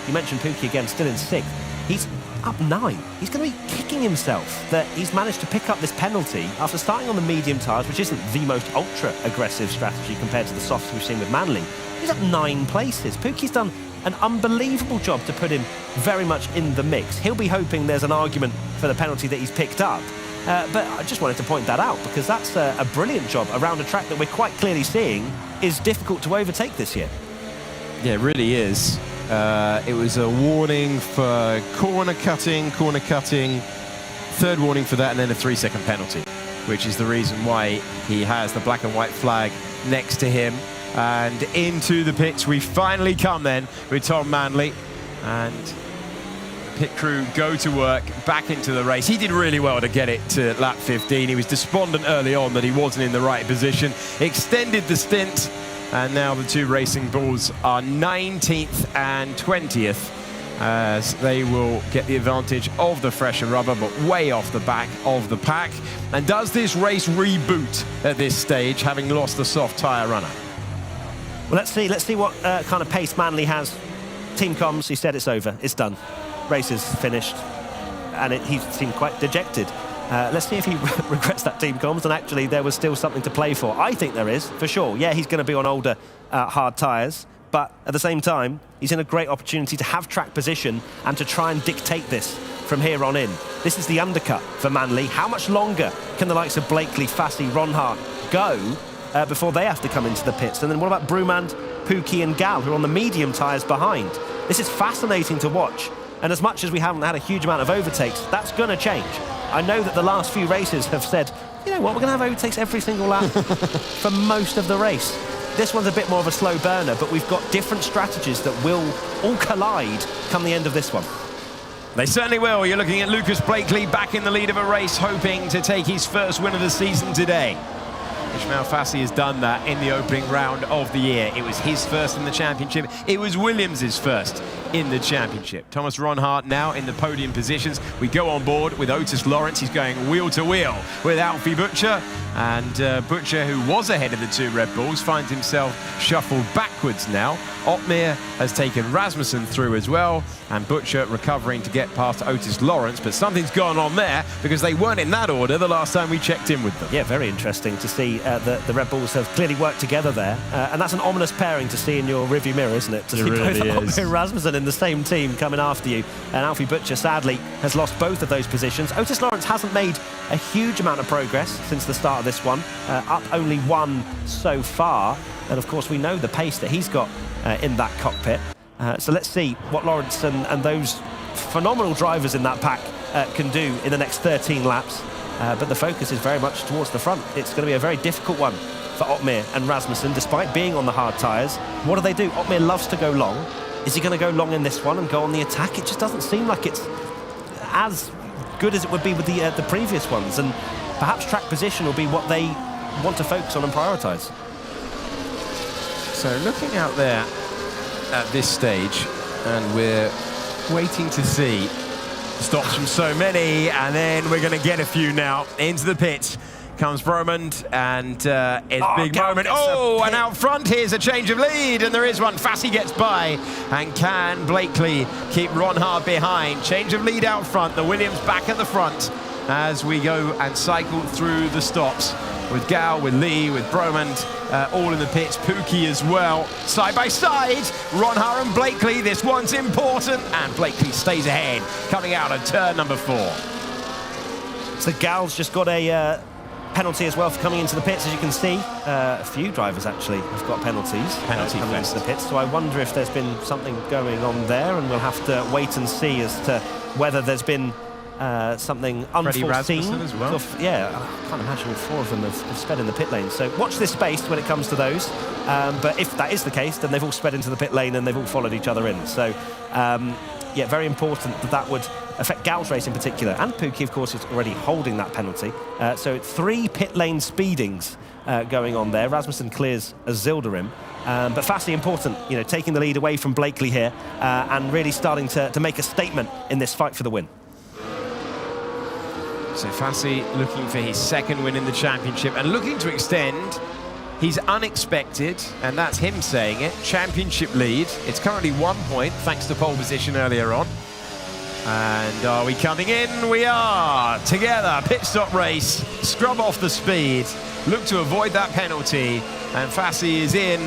You mentioned Pookie again, still in 6th. He's up 9. He's going to be kicking himself that he's managed to pick up this penalty after starting on the medium tyres, which isn't the most ultra-aggressive strategy compared to the softs we've seen with Manley. He's up 9 places. Pookie's done an unbelievable job to put him very much in the mix. He'll be hoping there's an argument for the penalty that he's picked up. But I just wanted to point that out because that's a brilliant job around a track that we're quite clearly seeing is difficult to overtake this year. Yeah, it really is. It was a warning for corner cutting, 3rd warning for that, and then a 3-second penalty, which is the reason why he has the black and white flag next to him. And into the pits we finally come then with Tom Manley, and pit crew go to work, back into the race. He did really well to get it to lap 15. He was despondent early on that he wasn't in the right position, extended the stint, and now the two Racing Bulls are 19th and 20th as they will get the advantage of the fresher rubber, but way off the back of the pack. And does this race reboot at this stage, having lost the soft tyre runner? Well, let's see what kind of pace Manley has. Team comms, he said it's over, it's done. Race is finished, and he seemed quite dejected. Let's see if he regrets that team comms and actually there was still something to play for. I think there is, for sure. Yeah, he's going to be on older hard tyres, but at the same time, he's in a great opportunity to have track position and to try and dictate this from here on in. This is the undercut for Manley. How much longer can the likes of Blakely, Fassi, Ronhaar go before they have to come into the pits? And then what about Brumand, Pookie and Gal, who are on the medium tyres behind? This is fascinating to watch. And as much as we haven't had a huge amount of overtakes, that's going to change. I know that the last few races have said, you know what, we're going to have overtakes every single lap for most of the race. This one's a bit more of a slow burner, but we've got different strategies that will all collide come the end of this one. They certainly will. You're looking at Lucas Blakely back in the lead of a race, hoping to take his first win of the season today. Ismail Fassi has done that in the opening round of the year. It was his first in the championship. It was Williams' first in the championship. Thomas Ronhaar now in the podium positions. We go on board with Otis Lawrence. He's going wheel to wheel with Alfie Butcher. And Butcher, who was ahead of the two Red Bulls, finds himself shuffled backwards now. Otmir has taken Rasmussen through as well, and Butcher recovering to get past Otis Lawrence. But something's gone on there, because they weren't in that order the last time we checked in with them. Yeah, very interesting to see the Red Bulls have clearly worked together there. And that's an ominous pairing to see in your rearview mirror, isn't it? To see really both is. Otmir and Rasmussen in the same team coming after you. And Alfie Butcher, sadly, has lost both of those positions. Otis Lawrence hasn't made a huge amount of progress since the start of this one. Up only one so far. And of course, we know the pace that he's got in that cockpit. So let's see what Lawrence and those phenomenal drivers in that pack can do in the next 13 laps. But the focus is very much towards the front. It's going to be a very difficult one for Otmir and Rasmussen, despite being on the hard tyres. What do they do? Otmir loves to go long. Is he going to go long in this one and go on the attack? It just doesn't seem like it's as good as it would be with the previous ones. And perhaps track position will be what they want to focus on and prioritise. So looking out there at this stage, and we're waiting to see stops from so many, and then we're going to get a few now. Into the pits comes Bromond, and it's big moment. Oh, and out front here's a change of lead, and there is one. Fassi gets by, and can Blakely keep Ronhaar behind? Change of lead out front, the Williams back at the front as we go and cycle through the stops with Gal, with Lee, with Bromond, all in the pits. Pookie as well, side by side. Ronhaar and Blakely, this one's important, and Blakely stays ahead, coming out of turn number 4. So Gal's just got a penalty as well for coming into the pits, as you can see. A few drivers actually have got penalties coming into the pits, so I wonder if there's been something going on there, and we'll have to wait and see as to whether there's been something unforeseen as well. Yeah, I can't imagine 4 of them have sped in the pit lane. So watch this space when it comes to those. But if that is the case, then they've all sped into the pit lane and they've all followed each other in. So yeah, very important that would affect Gal's race in particular. And Pookie, of course, is already holding that penalty. So 3 pit lane speedings going on there. Rasmussen clears a Zilderim. But Fassi important, taking the lead away from Blakely here and really starting to make a statement in this fight for the win. So Fassi looking for his second win in the championship and looking to extend his unexpected, and that's him saying it, championship lead. It's currently 1 point thanks to pole position earlier on. And are we coming in? We are. Together, pit stop race, scrub off the speed, look to avoid that penalty, and Fassi is in,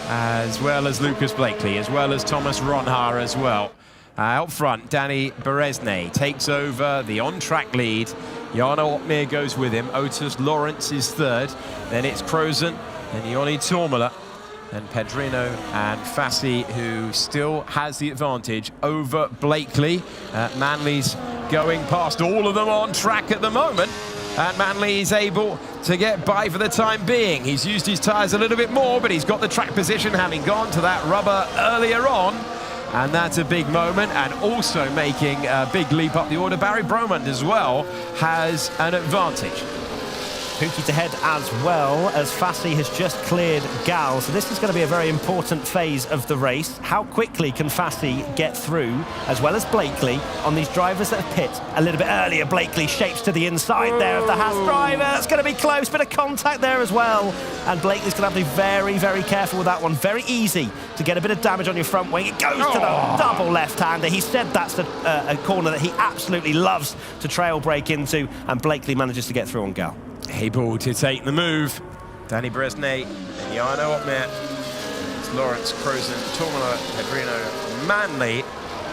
as well as Lucas Blakely, as well as Thomas Ronhaar as well. Out front, Danny Berezne takes over the on-track lead. Jarno Otmir goes with him. Otis Lawrence is third. Then it's Krozen and Joni Tormela and Pedrino and Fassi, who still has the advantage over Blakely. Manley's going past all of them on track at the moment, and Manley is able to get by for the time being. He's used his tyres a little bit more, but he's got the track position, having gone to that rubber earlier on. And that's a big moment, and also making a big leap up the order. Barry Bromond as well has an advantage. Pookie to head as well, as Fassi has just cleared Gal. So this is going to be a very important phase of the race. How quickly can Fassi get through, as well as Blakely, on these drivers that have pit a little bit earlier? Blakely shapes to the inside there of the Haas driver. It's going to be close, bit of contact there as well. And Blakely's going to have to be very, very careful with that one. Very easy to get a bit of damage on your front wing. It goes to the double left-hander. He said that's a corner that he absolutely loves to trail brake into, and Blakely manages to get through on Gal. Able to take the move. Danny Berezne and Jarno Otmir. It's Lawrence, Krozen, Tormela, Pedrino, Manley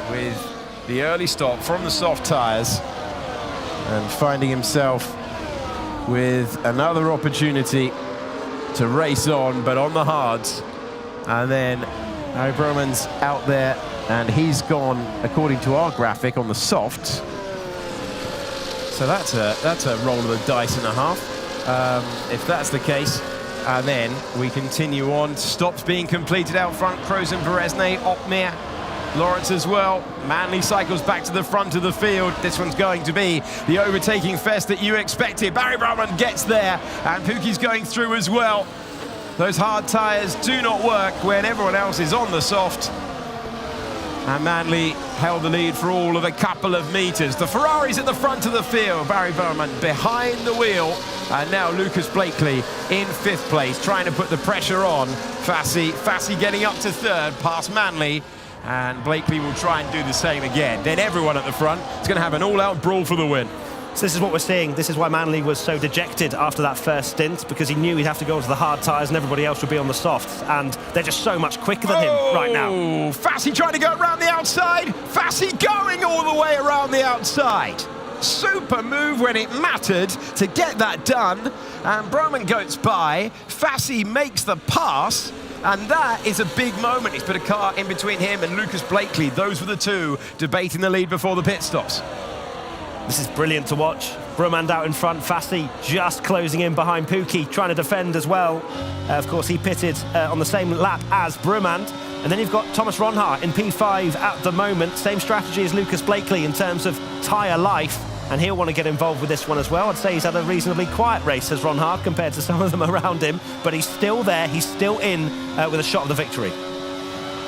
with the early stop from the soft tyres, and finding himself with another opportunity to race on, but on the hards. And then Harry Bromond's out there, and he's gone, according to our graphic, on the softs. So that's a roll of the dice and a half, if that's the case. And then we continue on. Stops being completed out front. Krozen, Berezne, Otmir Lawrence as well. Manley cycles back to the front of the field. This one's going to be the overtaking fest that you expected. Barry Bowman gets there, and Pookie's going through as well. Those hard tyres do not work when everyone else is on the soft. And Manley held the lead for all of a couple of metres. The Ferrari's at the front of the field. Barry Bowman behind the wheel. And now Lucas Blakely in 5th place, trying to put the pressure on Fassi. Fassi getting up to 3rd, past Manley. And Blakely will try and do the same again. Then everyone at the front is going to have an all-out brawl for the win. So this is what we're seeing. This is why Manley was so dejected after that first stint, because he knew he'd have to go onto the hard tyres and everybody else would be on the softs, and they're just so much quicker than him right now. Fassi trying to go around the outside. Fassi going all the way around the outside. Super move when it mattered to get that done. And Broman goes by. Fassi makes the pass. And that is a big moment. He's put a car in between him and Lucas Blakely. Those were the two debating the lead before the pit stops. This is brilliant to watch. Brumand out in front, Fassi just closing in behind Pookie, trying to defend as well. Of course, he pitted on the same lap as Brumand. And then you've got Thomas Ronhaar in P5 at the moment. Same strategy as Lucas Blakely in terms of tyre life. And he'll want to get involved with this one as well. I'd say he's had a reasonably quiet race as Ronhaar compared to some of them around him. But he's still there, he's still in with a shot of the victory.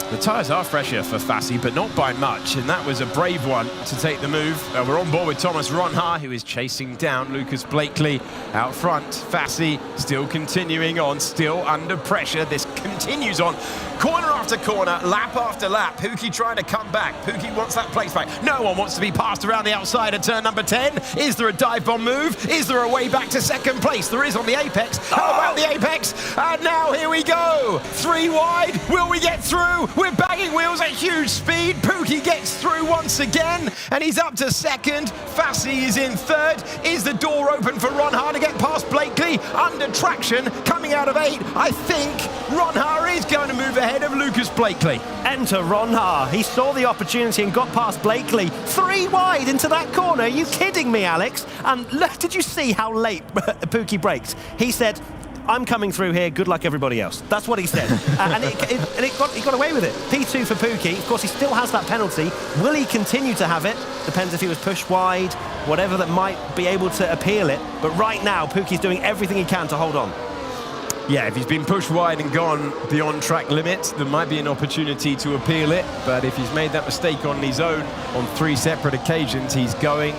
The tyres are fresher for Fassi, but not by much, and that was a brave one to take the move. We're on board with Thomas Ronhaar, who is chasing down Lucas Blakely out front. Fassi still continuing on, still under pressure. This continues on. Corner after corner, lap after lap. Pookie trying to come back. Pookie wants that place back. No one wants to be passed around the outside at turn number 10. Is there a dive bomb move? Is there a way back to 2nd place? There is on the apex. How about the apex? And now here we go. 3 wide. Will we get through? We're banging wheels at huge speed. Pookie gets through once again, and he's up to 2nd. Fassi is in 3rd. Is the door open for Ronhaar to get past Blakely? Under traction, coming out of 8. I think Ronhaar is going to move ahead of Lucas Blakely. Enter Ronhaar. He saw the opportunity and got past Blakely. 3 wide into that corner. Are you kidding me, Alex? And look, did you see how late Pookie braked? He said, I'm coming through here, good luck everybody else. That's what he said. And he got away with it. P2 for Pookie. Of course, he still has that penalty. Will he continue to have it? Depends if he was pushed wide, whatever that might be able to appeal it. But right now, Pookie's doing everything he can to hold on. Yeah, if he's been pushed wide and gone beyond track limits, there might be an opportunity to appeal it. But if he's made that mistake on his own on 3 separate occasions, he's going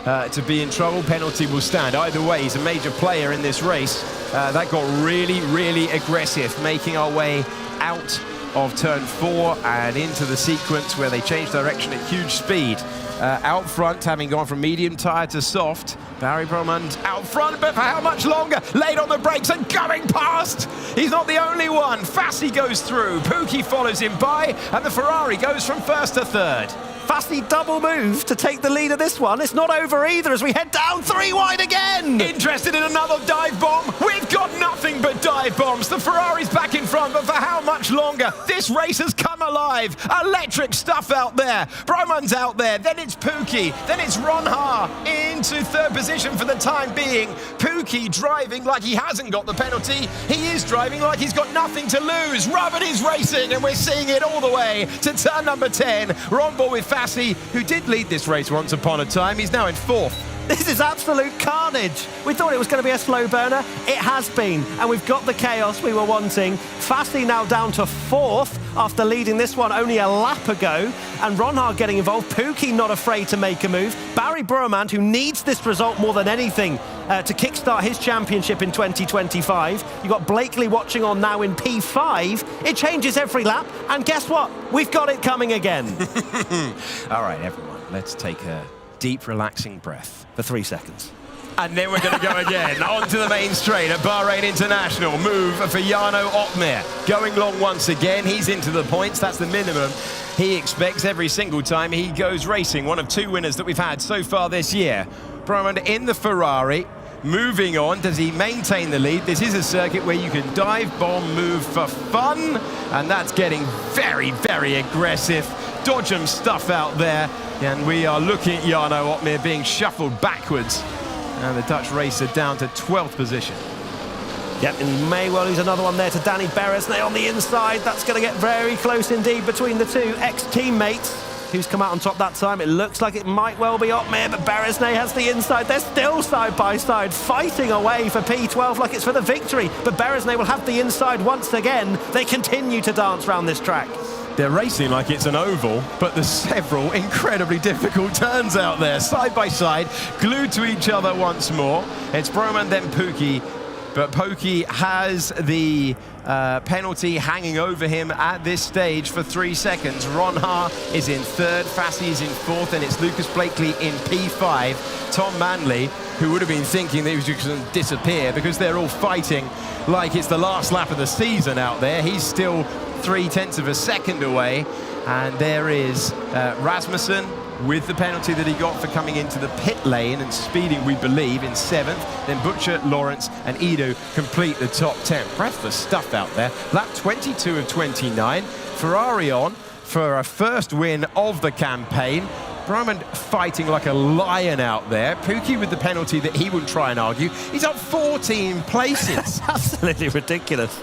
to be in trouble. Penalty will stand. Either way, he's a major player in this race. That got really, really aggressive, making our way out of turn 4 and into the sequence where they change direction at huge speed. Out front, having gone from medium tyre to soft, Barry Bromand out front, but for how much longer? Late on the brakes and going past. He's not the only one. Fassi goes through. Pookie follows him by, and the Ferrari goes from 1st to 3rd. Fassi double move to take the lead of this one. It's not over either as we head down 3 wide again. Interested in another dive bomb? We've got nothing but dive bombs. The Ferrari's back in front, but for how much longer? This race has come alive. Electric stuff out there. Bromand's out there. Then it's Pookie. Then it's Ronhaar into 3rd position for the time being. Pookie driving like he hasn't got the penalty. He is driving like he's got nothing to lose. Rubbin is racing, and we're seeing it all the way to turn number 10. We're on board with Fassi, who did lead this race once upon a time. He's now in 4th. This is absolute carnage. We thought it was going to be a slow burner. It has been, and we've got the chaos we were wanting. Fassi now down to 4th after leading this one only a lap ago, and Ronhaar getting involved. Pookie not afraid to make a move. Barry Bromand, who needs this result more than anything to kickstart his championship in 2025. You've got Blakely watching on now in P5. It changes every lap, and guess what? We've got it coming again. All right, everyone, let's take a deep, relaxing breath. For 3 seconds. And then we're going to go again. Onto the main straight at Bahrain International. Move for Jarno Opmeer. Going long once again. He's into the points. That's the minimum he expects every single time he goes racing. One of 2 winners that we've had so far this year. Bromand in the Ferrari. Moving on. Does he maintain the lead? This is a circuit where you can dive bomb move for fun. And that's getting very, very aggressive. Dodgem stuff out there. And we are looking at Jarno Opmeer being shuffled backwards. And the Dutch racer down to 12th position. Yep, and he may well lose another one there to Danny Beresnay on the inside. That's going to get very close indeed between the two ex-teammates. Who's come out on top that time? It looks like it might well be Otmir, but Beresnay has the inside. They're still side by side, fighting away for P12 like it's for the victory. But Beresnay will have the inside once again. They continue to dance around this track. They're racing like it's an oval, but there's several incredibly difficult turns out there. Side by side, glued to each other once more. It's Broman, then Pookie. But Pookie has the penalty hanging over him at this stage for 3 seconds. Ronhaar is in third, Fassi is in fourth, and it's Lucas Blakely in P5. Tom Manley, who would have been thinking that he was just going to disappear because they're all fighting like it's the last lap of the season out there. He's still 0.3 of a second away. And there is Rasmussen with the penalty that he got for coming into the pit lane and speeding, we believe, in 7th. Then Butcher, Lawrence and Ido complete the top 10. Breathless stuff out there. Lap 22 of 29. Ferrari on for a first win of the campaign. Broman fighting like a lion out there. Pookie with the penalty that he wouldn't try and argue. He's up 14 places. Absolutely ridiculous.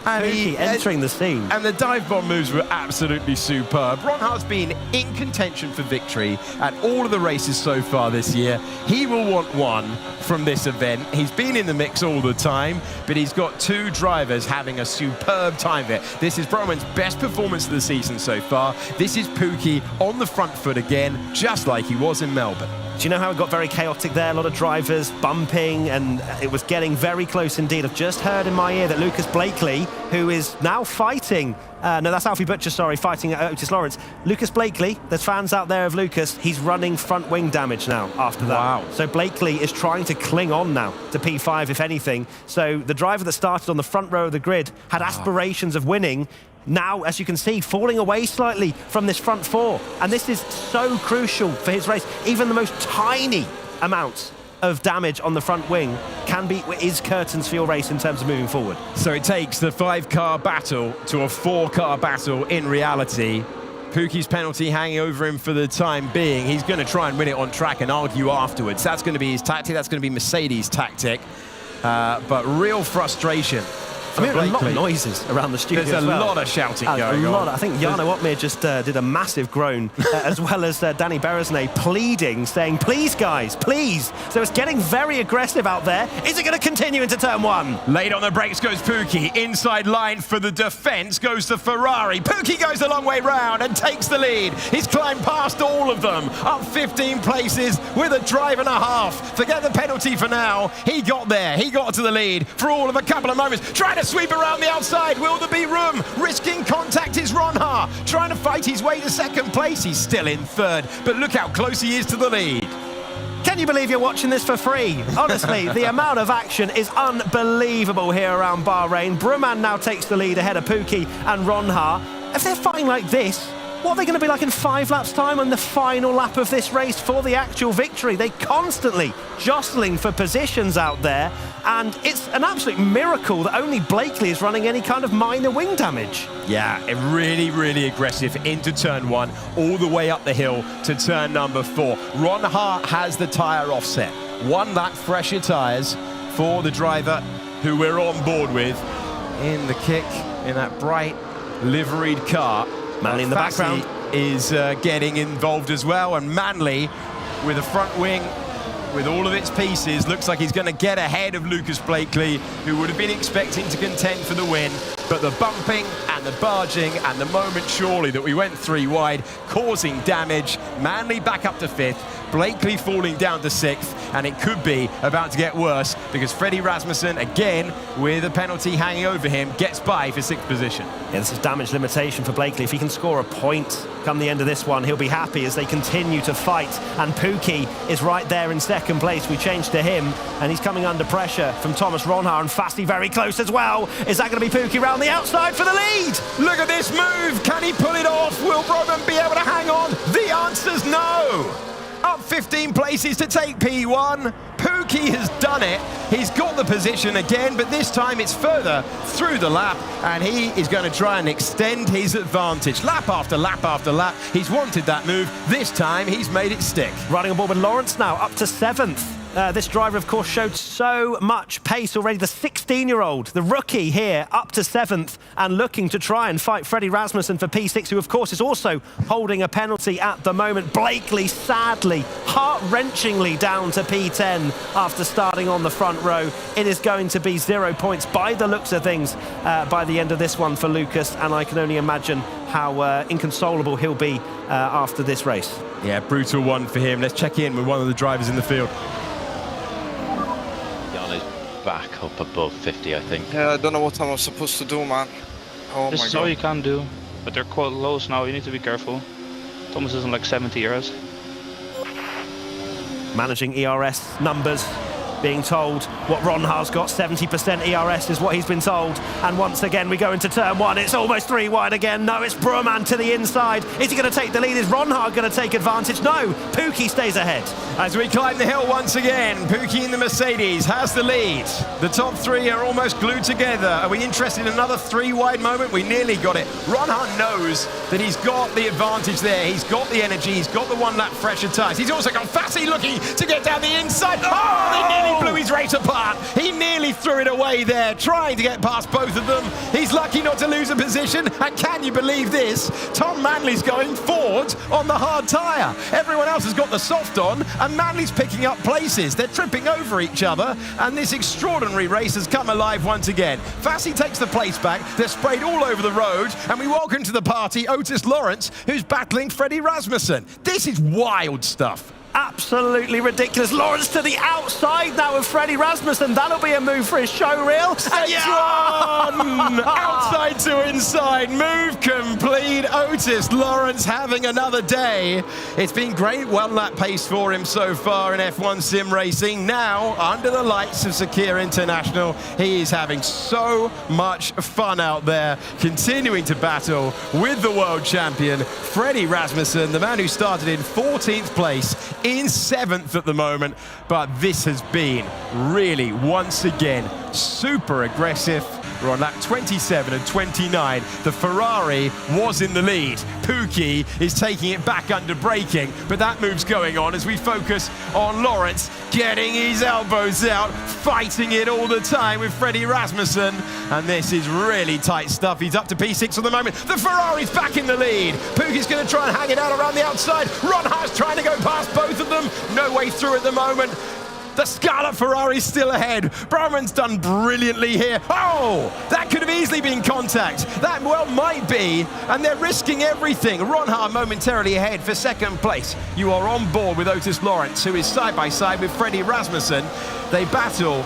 And he entering the scene. And the dive bomb moves were absolutely superb. Ronhaar's been in contention for victory at all of the races so far this year. He will want one from this event. He's been in the mix all the time, but he's got two drivers having a superb time of it. This is Broman's best performance of the season so far. This is Pookie on the front foot again, just like he was in Melbourne. Do you know how it got very chaotic there? A lot of drivers bumping, and it was getting very close indeed. I've just heard in my ear that Lucas Blakely, who is now fighting, no, that's Alfie Butcher, sorry, fighting Otis Lawrence. Lucas Blakely, there's fans out there of Lucas, he's running front wing damage now after that. Wow. So Blakely is trying to cling on now to P5, if anything. So the driver that started on the front row of the grid had aspirations of winning. Now, as you can see, falling away slightly from this front four. And this is so crucial for his race. Even the most tiny amounts of damage on the front wing is curtains for your race in terms of moving forward. So it takes the 5-car battle to a 4-car battle in reality. Pookie's penalty hanging over him for the time being. He's going to try and win it on track and argue afterwards. That's going to be his tactic. That's going to be Mercedes' tactic. But real frustration. I mean, a lot of noises around the studio. There's a lot of shouting going on. I think Jarno Otmir just did a massive groan, as well as Danny Beresnay pleading, saying, please, guys, please. So it's getting very aggressive out there. Is it going to continue into turn one? Late on the brakes goes Pookie. Inside line for the defence goes the Ferrari. Pookie goes a long way round and takes the lead. He's climbed past all of them, up 15 places with a drive and a half. Forget the penalty for now. He got there. He got to the lead for all of a couple of moments. Trying to sweep around the outside. Will there be room? Risking contact is Ronhaar. Trying to fight his way to second place. He's still in third, but look how close he is to the lead. Can you believe you're watching this for free? Honestly, the amount of action is unbelievable here around Bahrain. Broman now takes the lead ahead of Pookie and Ronhaar. If they're fighting like this, what are they going to be like in 5 laps' time on the final lap of this race for the actual victory? They're constantly jostling for positions out there, and it's an absolute miracle that only Blakely is running any kind of minor wing damage. Yeah, really, really aggressive into turn one, all the way up the hill to turn number 4. Ronhaar has the tyre offset. 1 lap fresher tyres for the driver who we're on board with in the kick in that bright liveried car. Manley in the background is getting involved as well, and Manley with a front wing with all of its pieces looks like he's going to get ahead of Lucas Blakely, who would have been expecting to contend for the win, but the bumping and the barging and the moment surely that we went 3 wide causing damage. Manley back up to 5th, Blakely falling down to 6th, and it could be about to get worse because Freddie Rasmussen, again with a penalty hanging over him, gets by for 6th position. Yeah, this is damage limitation for Blakely. If he can score a point come the end of this one, he'll be happy as they continue to fight. And Pookie is right there in second place. We change to him, and he's coming under pressure from Thomas Ronhaar, and Fassi very close as well. Is that going to be Pookie round the outside for the lead? Look at this move. Can he pull it off? Will Broman be able to hang on? The answer's no. Up 15 places to take P1. Pookie has done it. He's got the position again, but this time it's further through the lap, and he is going to try and extend his advantage. Lap after lap after lap, he's wanted that move. This time he's made it stick. Running aboard with Lawrence now, up to 7th This driver, of course, showed so much pace already. The 16-year-old, the rookie here, up to 7th and looking to try and fight Freddie Rasmussen for P6, who, of course, is also holding a penalty at the moment. Blakely, sadly, heart-wrenchingly down to P10 after starting on the front row. It is going to be 0 points by the looks of things by the end of this one for Lucas, and I can only imagine how inconsolable he'll be after this race. Yeah, brutal one for him. Let's check in with one of the drivers in the field. Jan is back up above 50, I think. Yeah, I don't know what I'm supposed to do, man. Oh This my is god. all you can do, but they're quite lows now. You need to be careful. Thomas is on like 70 euros. Managing ERS numbers, being told what Ronhaar's got, 70% ERS is what he's been told. And once again, we go into turn 1. It's almost 3 wide again. No, it's Broman to the inside. Is he going to take the lead? Is Ronhaar going to take advantage? No, Pookie stays ahead. As we climb the hill once again, Pookie in the Mercedes has the lead. The top 3 are almost glued together. Are we interested in another 3-wide moment? We nearly got it. Ronhaar knows that he's got the advantage there. He's got the energy. He's got the 1 lap fresher tyres. He's also got Fassi looking to get down the inside. Oh, they nearly blew his race apart. He nearly threw it away there, trying to get past both of them. He's lucky not to lose a position. And can you believe this? Tom Manley's going forward on the hard tyre. Everyone else has got the soft on, and Manley's picking up places. They're tripping over each other, and this extraordinary race has come alive once again. Fassi takes the place back. They're sprayed all over the road, and we welcome to the party Otis Lawrence, who's battling Freddie Rasmussen. This is wild stuff. Absolutely ridiculous. Lawrence to the outside now of Freddie Rasmussen. That'll be a move for his show reel. And yeah! Outside to inside. Move complete. Otis Lawrence having another day. It's been great 1 lap pace for him so far in F1 sim racing. Now, under the lights of Sakir International, he is having so much fun out there, continuing to battle with the world champion, Freddie Rasmussen, the man who started in 14th place, in 7th at the moment, but this has been really, once again, super aggressive. We're on lap 27 and 29. The Ferrari was in the lead. Pookie is taking it back under braking, but that move's going on as we focus on Lawrence getting his elbows out, fighting it all the time with Freddie Rasmussen. And this is really tight stuff. He's up to P6 at the moment. The Ferrari's back in the lead. Pookie's going to try and hang it out around the outside. Ronhaar's trying to go past both of them. No way through at the moment. The Scarlet Ferrari's still ahead. Broman's done brilliantly here. Oh, that could have easily been contact. That well might be, and they're risking everything. Ronhaar momentarily ahead for 2nd place. You are on board with Otis Lawrence, who is side by side with Freddie Rasmussen. They battle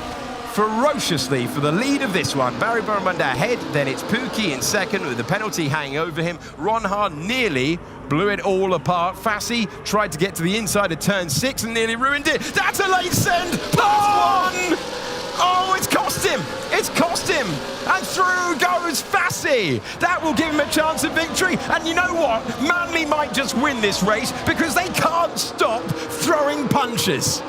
ferociously for the lead of this one. Barry Burmanda ahead, then it's Pookie in 2nd with the penalty hanging over him. Ronhaar nearly blew it all apart. Fassi tried to get to the inside of turn 6 and nearly ruined it. That's a late send, past 1! Oh, it's cost him! It's cost him! And through goes Fassi! That will give him a chance of victory. And you know what? Manley might just win this race because they can't stop throwing punches.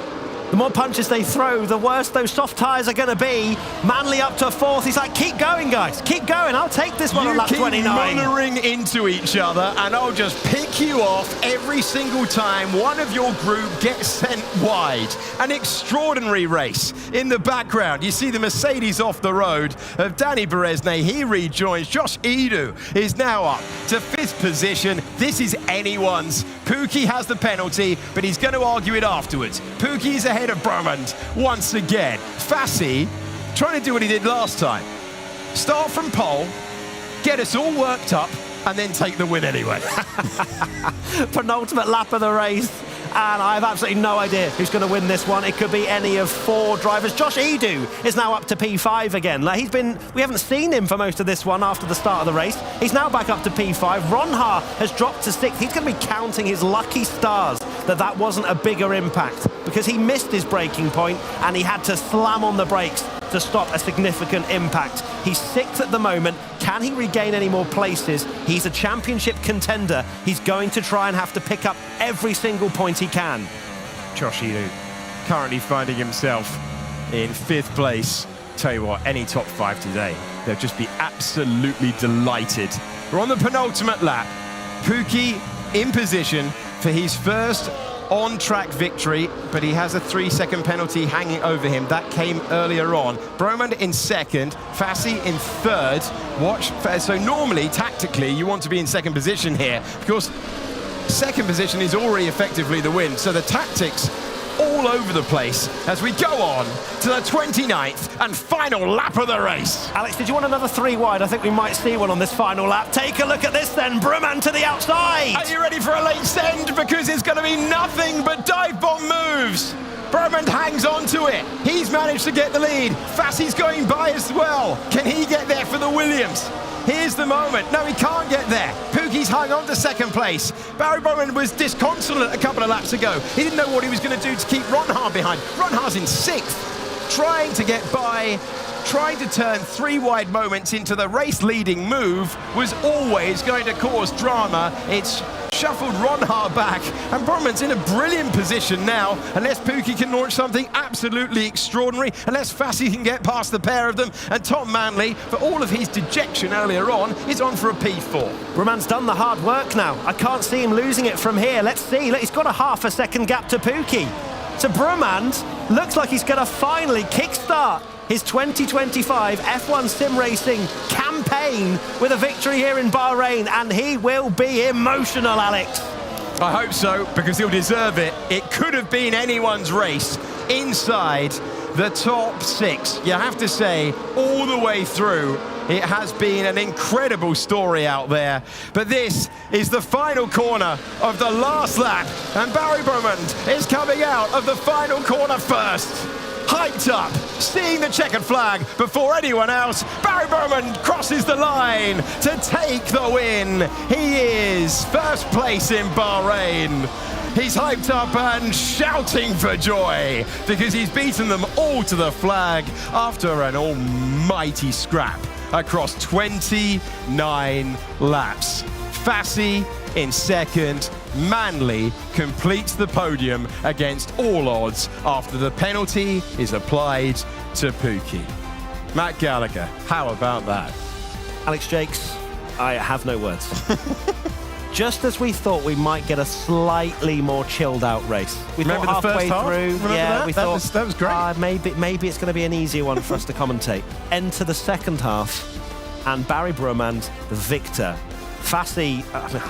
The more punches they throw, the worse those soft tyres are going to be. Manley up to 4th. He's like, keep going, guys. Keep going. I'll take this one on lap 29. You keep motoring into each other, and I'll just pick you off every single time one of your group gets sent wide. An extraordinary race. In the background, you see the Mercedes off the road of Danny Beresnay. He rejoins. Josh Edu is now up to 5th position. This is anyone's. Pookie has the penalty, but he's going to argue it afterwards. Pookie's ahead of Bromand once again. Fassi trying to do what he did last time. Start from pole, get us all worked up, and then take the win anyway. Penultimate lap of the race. And I have absolutely no idea who's going to win this one. It could be any of 4 drivers. Josh Edu is now up to P5 again. We haven't seen him for most of this one after the start of the race. He's now back up to P5. Ronhaar has dropped to 6th. He's going to be counting his lucky stars that wasn't a bigger impact, because he missed his braking point and he had to slam on the brakes to stop a significant impact. He's 6th at the moment. Can he regain any more places? He's a championship contender. He's going to try and have to pick up every single point he can. Josh Edu currently finding himself in 5th place. Tell you what, any top 5 today, they'll just be absolutely delighted. We're on the penultimate lap. Pookie in position for his first on-track victory, but he has a 3-second penalty hanging over him. That came earlier on. Broman in second, Fassi in third. So normally, tactically, you want to be in second position here, because second position is already effectively the win. So the tactics all over the place as we go on to the 29th and final lap of the race. Alex, did you want another 3 wide? I think we might see one on this final lap. Take a look at this then. Broman to the outside. Are you ready for a late send? Because it's going to be nothing but dive bomb moves. Broman hangs on to it. He's managed to get the lead. Fassi's going by as well. Can he get there for the Williams? Here's the moment. No, he can't get there. Pookie's hung on to second place. Barry Broman was disconsolate a couple of laps ago. He didn't know what he was going to do to keep Ronhaar behind. Ronhaar's in 6th, trying to get by, trying to turn 3 wide moments into the race-leading move was always going to cause drama. It's shuffled Ronhaar back, and Broman's in a brilliant position now, unless Pookie can launch something absolutely extraordinary, unless Fassi can get past the pair of them, and Tom Manley, for all of his dejection earlier on, is on for a P4. Broman's done the hard work now. I can't see him losing it from here. Let's see. He's got a half a second gap to Pookie. So Broman looks like he's going to finally kickstart his 2025 F1 sim racing campaign with a victory here in Bahrain, and he will be emotional, Alex. I hope so, because he'll deserve it. It could have been anyone's race inside the top 6. You have to say, all the way through, it has been an incredible story out there. But this is the final corner of the last lap, and Barry Broman is coming out of the final corner first. Hyped up, seeing the checkered flag before anyone else. Barry Broman crosses the line to take the win. He is first place in Bahrain. He's hyped up and shouting for joy because he's beaten them all to the flag after an almighty scrap across 29 laps. Fassi in second. Manley completes the podium against all odds after the penalty is applied to Pookie. Matt Gallagher, how about that? Alex Jakes, I have no words. Just as we thought we might get a slightly more chilled out race. We Remember thought the halfway first half? through, Remember yeah, that? we That thought was great. maybe it's going to be an easier one for us to commentate. Enter the second half, and Barry Broman, the victor. Fassi,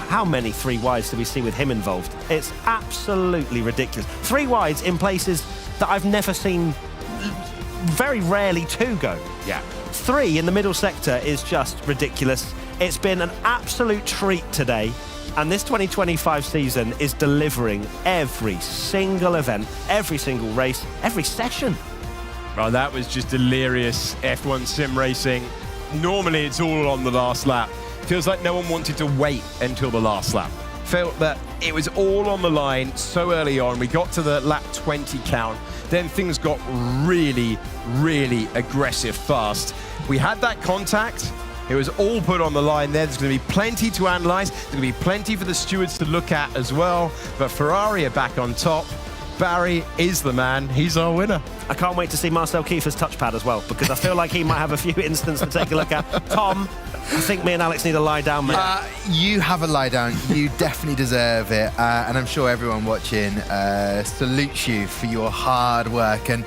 how many 3 wides do we see with him involved? It's absolutely ridiculous. 3 wides in places that I've never seen, very rarely 2 go. Yeah. 3 in the middle sector is just ridiculous. It's been an absolute treat today, and this 2025 season is delivering every single event, every single race, every session. Well, that was just delirious F1 sim racing. Normally it's all on the last lap. Feels like no one wanted to wait until the last lap. Felt that it was all on the line so early on. We got to the lap 20 count. Then things got really, really aggressive fast. We had that contact. It was all put on the line there. There's going to be plenty to analyse. There's going to be plenty for the stewards to look at as well. But Ferrari are back on top. Barry is the man. He's our winner. I can't wait to see Marcel Kiefer's touchpad as well, because I feel like he might have a few instances to take a look at. Tom, I think me and Alex need a lie down, mate. You have a lie down. You definitely deserve it. And I'm sure everyone watching salutes you for your hard work and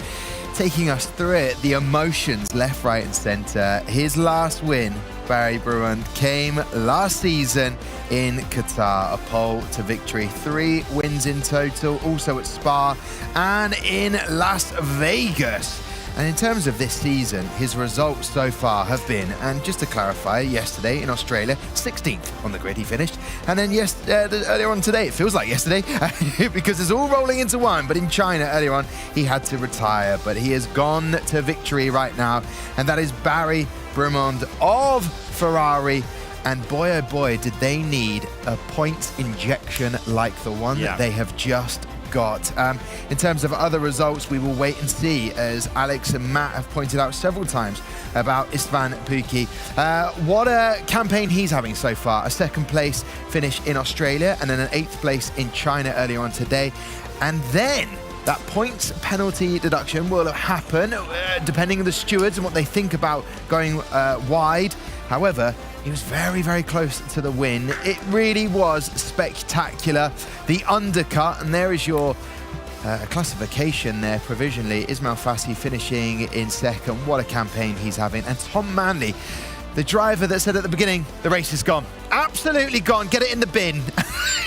taking us through it. The emotions left, right and centre. His last win, Barry Broman, came last season in Qatar, a pole to victory. 3 wins in total, also at Spa and in Las Vegas. And in terms of this season, his results so far have been, and just to clarify, yesterday in Australia, 16th on the grid he finished. And then earlier on today, it feels like yesterday, because it's all rolling into one. But in China earlier on, he had to retire. But he has gone to victory right now. And that is Barry Broman of Ferrari. And boy, oh boy, did they need a points injection like the one that they have just got. In terms of other results, we will wait and see, as Alex and Matt have pointed out several times about Istvan Pookie. What a campaign he's having so far. A 2nd place finish in Australia and then an 8th place in China earlier on today. And then that points penalty deduction will happen depending on the stewards and what they think about going wide. However, He was very, very close to the win. It really was spectacular. The undercut, and there is your classification there provisionally. Ismail Fassi finishing in second. What a campaign he's having. And Tom Manley, the driver that said at the beginning, the race is gone. Absolutely gone. Get it in the bin.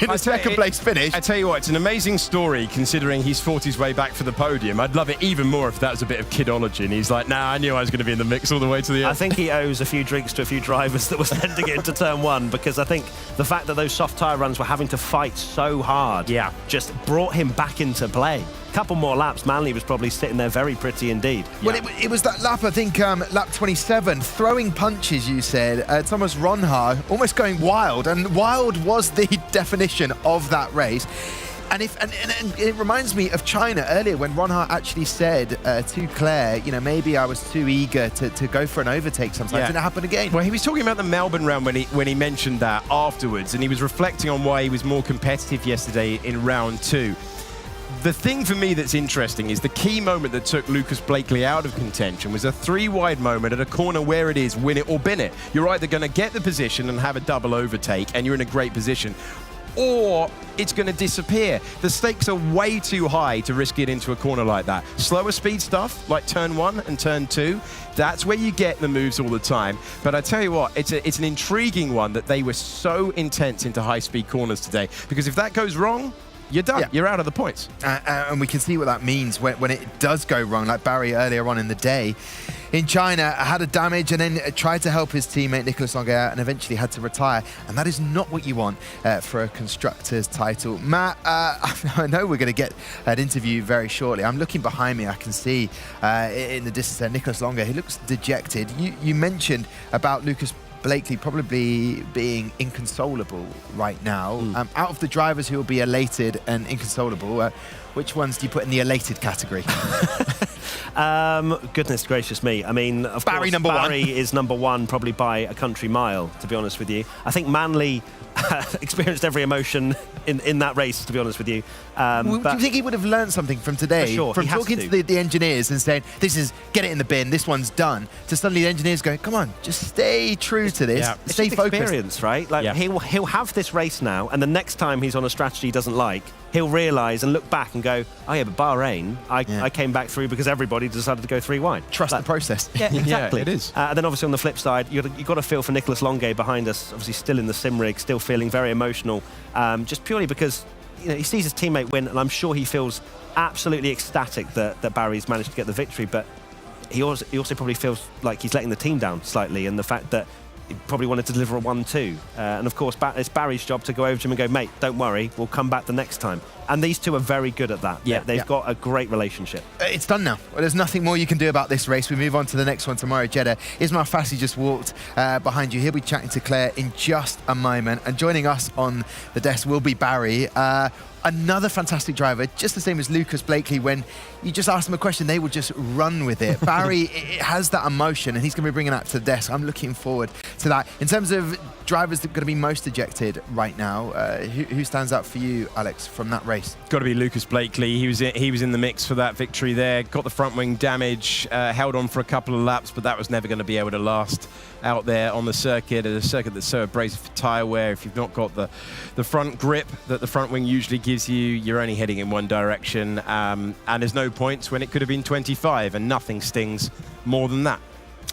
In a second place finish. I tell you what, it's an amazing story considering he's fought his way back for the podium. I'd love it even more if that was a bit of kidology and he's like, nah, I knew I was going to be in the mix all the way to the end. I think he owes a few drinks to a few drivers that were sending it into turn one, because I think the fact that those soft tyre runs were having to fight so hard just brought him back into play. Couple more laps, Manley was probably sitting there very pretty indeed. Well, it was that lap, I think, lap 27, throwing punches, you said. Thomas Ronhaar almost going wild, and wild was the definition of that race. And it reminds me of China earlier when Ronhaar actually said to Claire, you know, maybe I was too eager to go for an overtake sometimes, and it happened again. Well, he was talking about the Melbourne round when he mentioned that afterwards, and he was reflecting on why he was more competitive yesterday in round 2. The thing for me that's interesting is the key moment that took Lucas Blakely out of contention was a 3-wide moment at a corner where it is win it or bin it. You're either going to get the position and have a double overtake and you're in a great position, or it's going to disappear. The stakes are way too high to risk it into a corner like that. Slower speed stuff like turn 1 and turn 2, that's where you get the moves all the time. But I tell you what, it's an intriguing one that they were so intense into high-speed corners today, because if that goes wrong, you're done. Yeah. You're out of the points. And we can see what that means when it does go wrong, like Barry earlier on in the day. In China, had a damage and then tried to help his teammate Nicolas Longuet and eventually had to retire. And that is not what you want for a Constructors title. Matt, I know we're going to get an interview very shortly. I'm looking behind me. I can see in the distance there Nicolas Longuet. He looks dejected. You mentioned about Lucas Blakely probably being inconsolable right now. Out of the drivers who will be elated and inconsolable, which ones do you put in the elated category? Goodness gracious me. I mean, of Barry course, Barry is number 1 probably by a country mile, to be honest with you. I think Manley experienced every emotion in that race, to be honest with you. Do you think he would have learned something from today? For sure, from talking to the engineers and saying, this is, get it in the bin, this one's done, to suddenly the engineers going, come on, just stay true to this, stay focused. Experience, right? Like he'll have this race now, and the next time he's on a strategy he doesn't like, he'll realise and look back and go, oh yeah, but Bahrain, I came back through because everybody decided to go 3 wide. Trust the process. Yeah, exactly. It is. And then obviously on the flip side, you've got to feel for Nicolas Longuet behind us, obviously still in the sim rig, still feeling very emotional, just purely because he sees his teammate win, and I'm sure he feels absolutely ecstatic that Barry's managed to get the victory, but he also probably feels like he's letting the team down slightly, and the fact that he probably wanted to deliver a 1-2. And of course, it's Barry's job to go over to him and go, mate, don't worry, we'll come back the next time. And these two are very good at that. They've got a great relationship. It's done now. Well, there's nothing more you can do about this race. We move on to the next one tomorrow, Jeddah. Ismail Fassi just walked behind you. He'll be chatting to Claire in just a moment. And joining us on the desk will be Barry. Another fantastic driver, just the same as Lucas Blakely. When you just ask them a question, they will just run with it. Barry it has that emotion, and he's going to be bringing that to the desk. I'm looking forward to that. In terms of drivers that are going to be most dejected right now, who stands out for you, Alex, from that race? Got to be Lucas Blakely. He was in the mix for that victory there. Got the front wing damage, held on for a couple of laps, but that was never going to be able to last out there on the circuit. A circuit that's so abrasive for tyre wear. If you've not got the front grip that the front wing usually gives you, you're only heading in one direction, and there's no points when it could have been 25, and nothing stings more than that.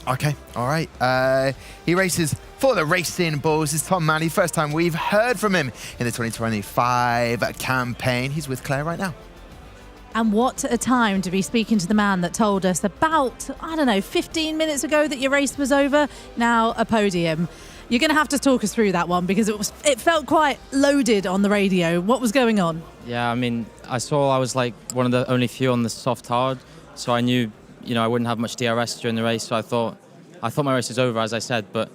Okay, all right. He races for the Racing Bulls. This is Tom Manley. First time we've heard from him in the 2025 campaign. He's with Claire right now. And what a time to be speaking to the man that told us about, 15 minutes ago that your race was over, now a podium. You're going to have to talk us through that one, because it felt quite loaded on the radio. What was going on? Yeah, I mean, I was like one of the only few on the soft hard, so I knew, I wouldn't have much DRS during the race, so I thought my race was over, as I said, but,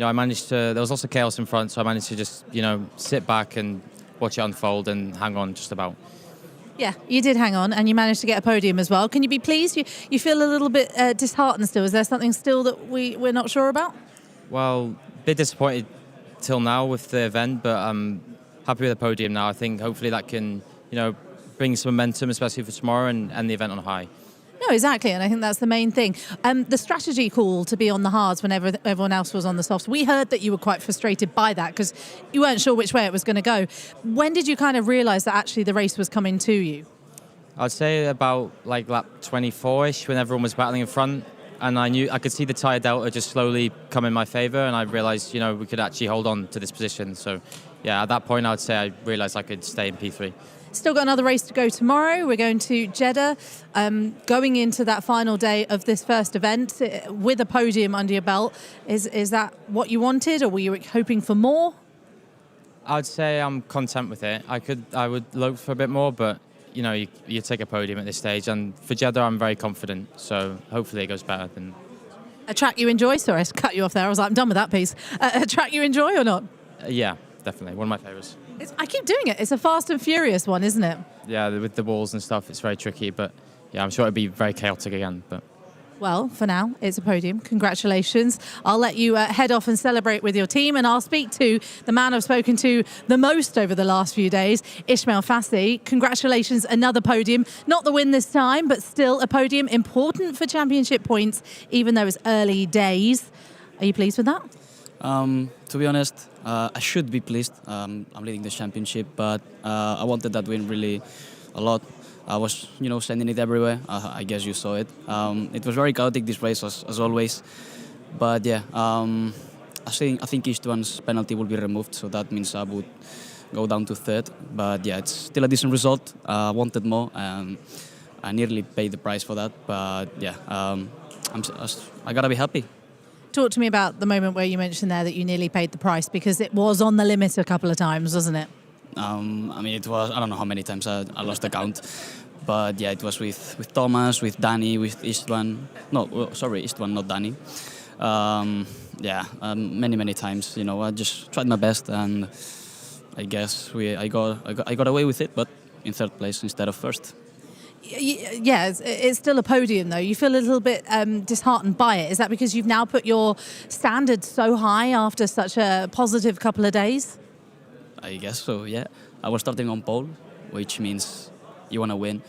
I managed to, there was also chaos in front, so I managed to just, sit back and watch it unfold and hang on just about. Yeah, you did hang on, and you managed to get a podium as well. Can you be pleased? You feel a little bit disheartened still. Is there something still that we're not sure about? Well, a bit disappointed till now with the event, but I'm happy with the podium now. I think hopefully that can, bring some momentum, especially for tomorrow, and the event on a high. No, exactly, and I think that's the main thing. The strategy call to be on the hards whenever everyone else was on the softs, we heard that you were quite frustrated by that because you weren't sure which way it was going to go. When did you kind of realise that actually the race was coming to you? I'd say about like lap 24-ish when everyone was battling in front, and I could see the tyre delta just slowly come in my favour, and I realised, we could actually hold on to this position. So, yeah, at that point, I'd say I realised I could stay in P3. Still got another race to go tomorrow. We're going to Jeddah, going into that final day of this first event with a podium under your belt. Is that what you wanted, or were you hoping for more? I'd say I'm content with it. I would look for a bit more, but you take a podium at this stage, and for Jeddah I'm very confident, so hopefully it goes better than... A track you enjoy? Sorry, I cut you off there. I was like, I'm done with that piece. A track you enjoy or not? Yeah, definitely. One of my favourites. I keep doing it. It's a fast and furious one, isn't it? Yeah, with the walls and stuff, it's very tricky, but yeah, I'm sure it'll be very chaotic again. But well, for now, it's a podium. Congratulations. I'll let you head off and celebrate with your team, and I'll speak to the man I've spoken to the most over the last few days, Ismail Fassi. Congratulations, another podium. Not the win this time, but still a podium. Important for championship points, even though it's early days. Are you pleased with that? To be honest, I should be pleased. I'm leading the championship, but I wanted that win really a lot. I was, sending it everywhere. I guess you saw it. It was very chaotic, this race, as always. But yeah, I think Istvan's penalty will be removed, so that means I would go down to third. But yeah, it's still a decent result. I wanted more, and I nearly paid the price for that. But yeah, I gotta be happy. Talk to me about the moment where you mentioned there that you nearly paid the price, because it was on the limit a couple of times, wasn't it? It was, I don't know how many times I lost the count. But yeah, it was with Thomas, with Danny, with Istvan. Istvan, not Danny. Many times. I just tried my best, and I guess I got away with it, but in third place instead of first. Yeah, it's still a podium though. You feel a little bit disheartened by it. Is that because you've now put your standards so high after such a positive couple of days? I guess so, yeah. I was starting on pole, which means you want to win.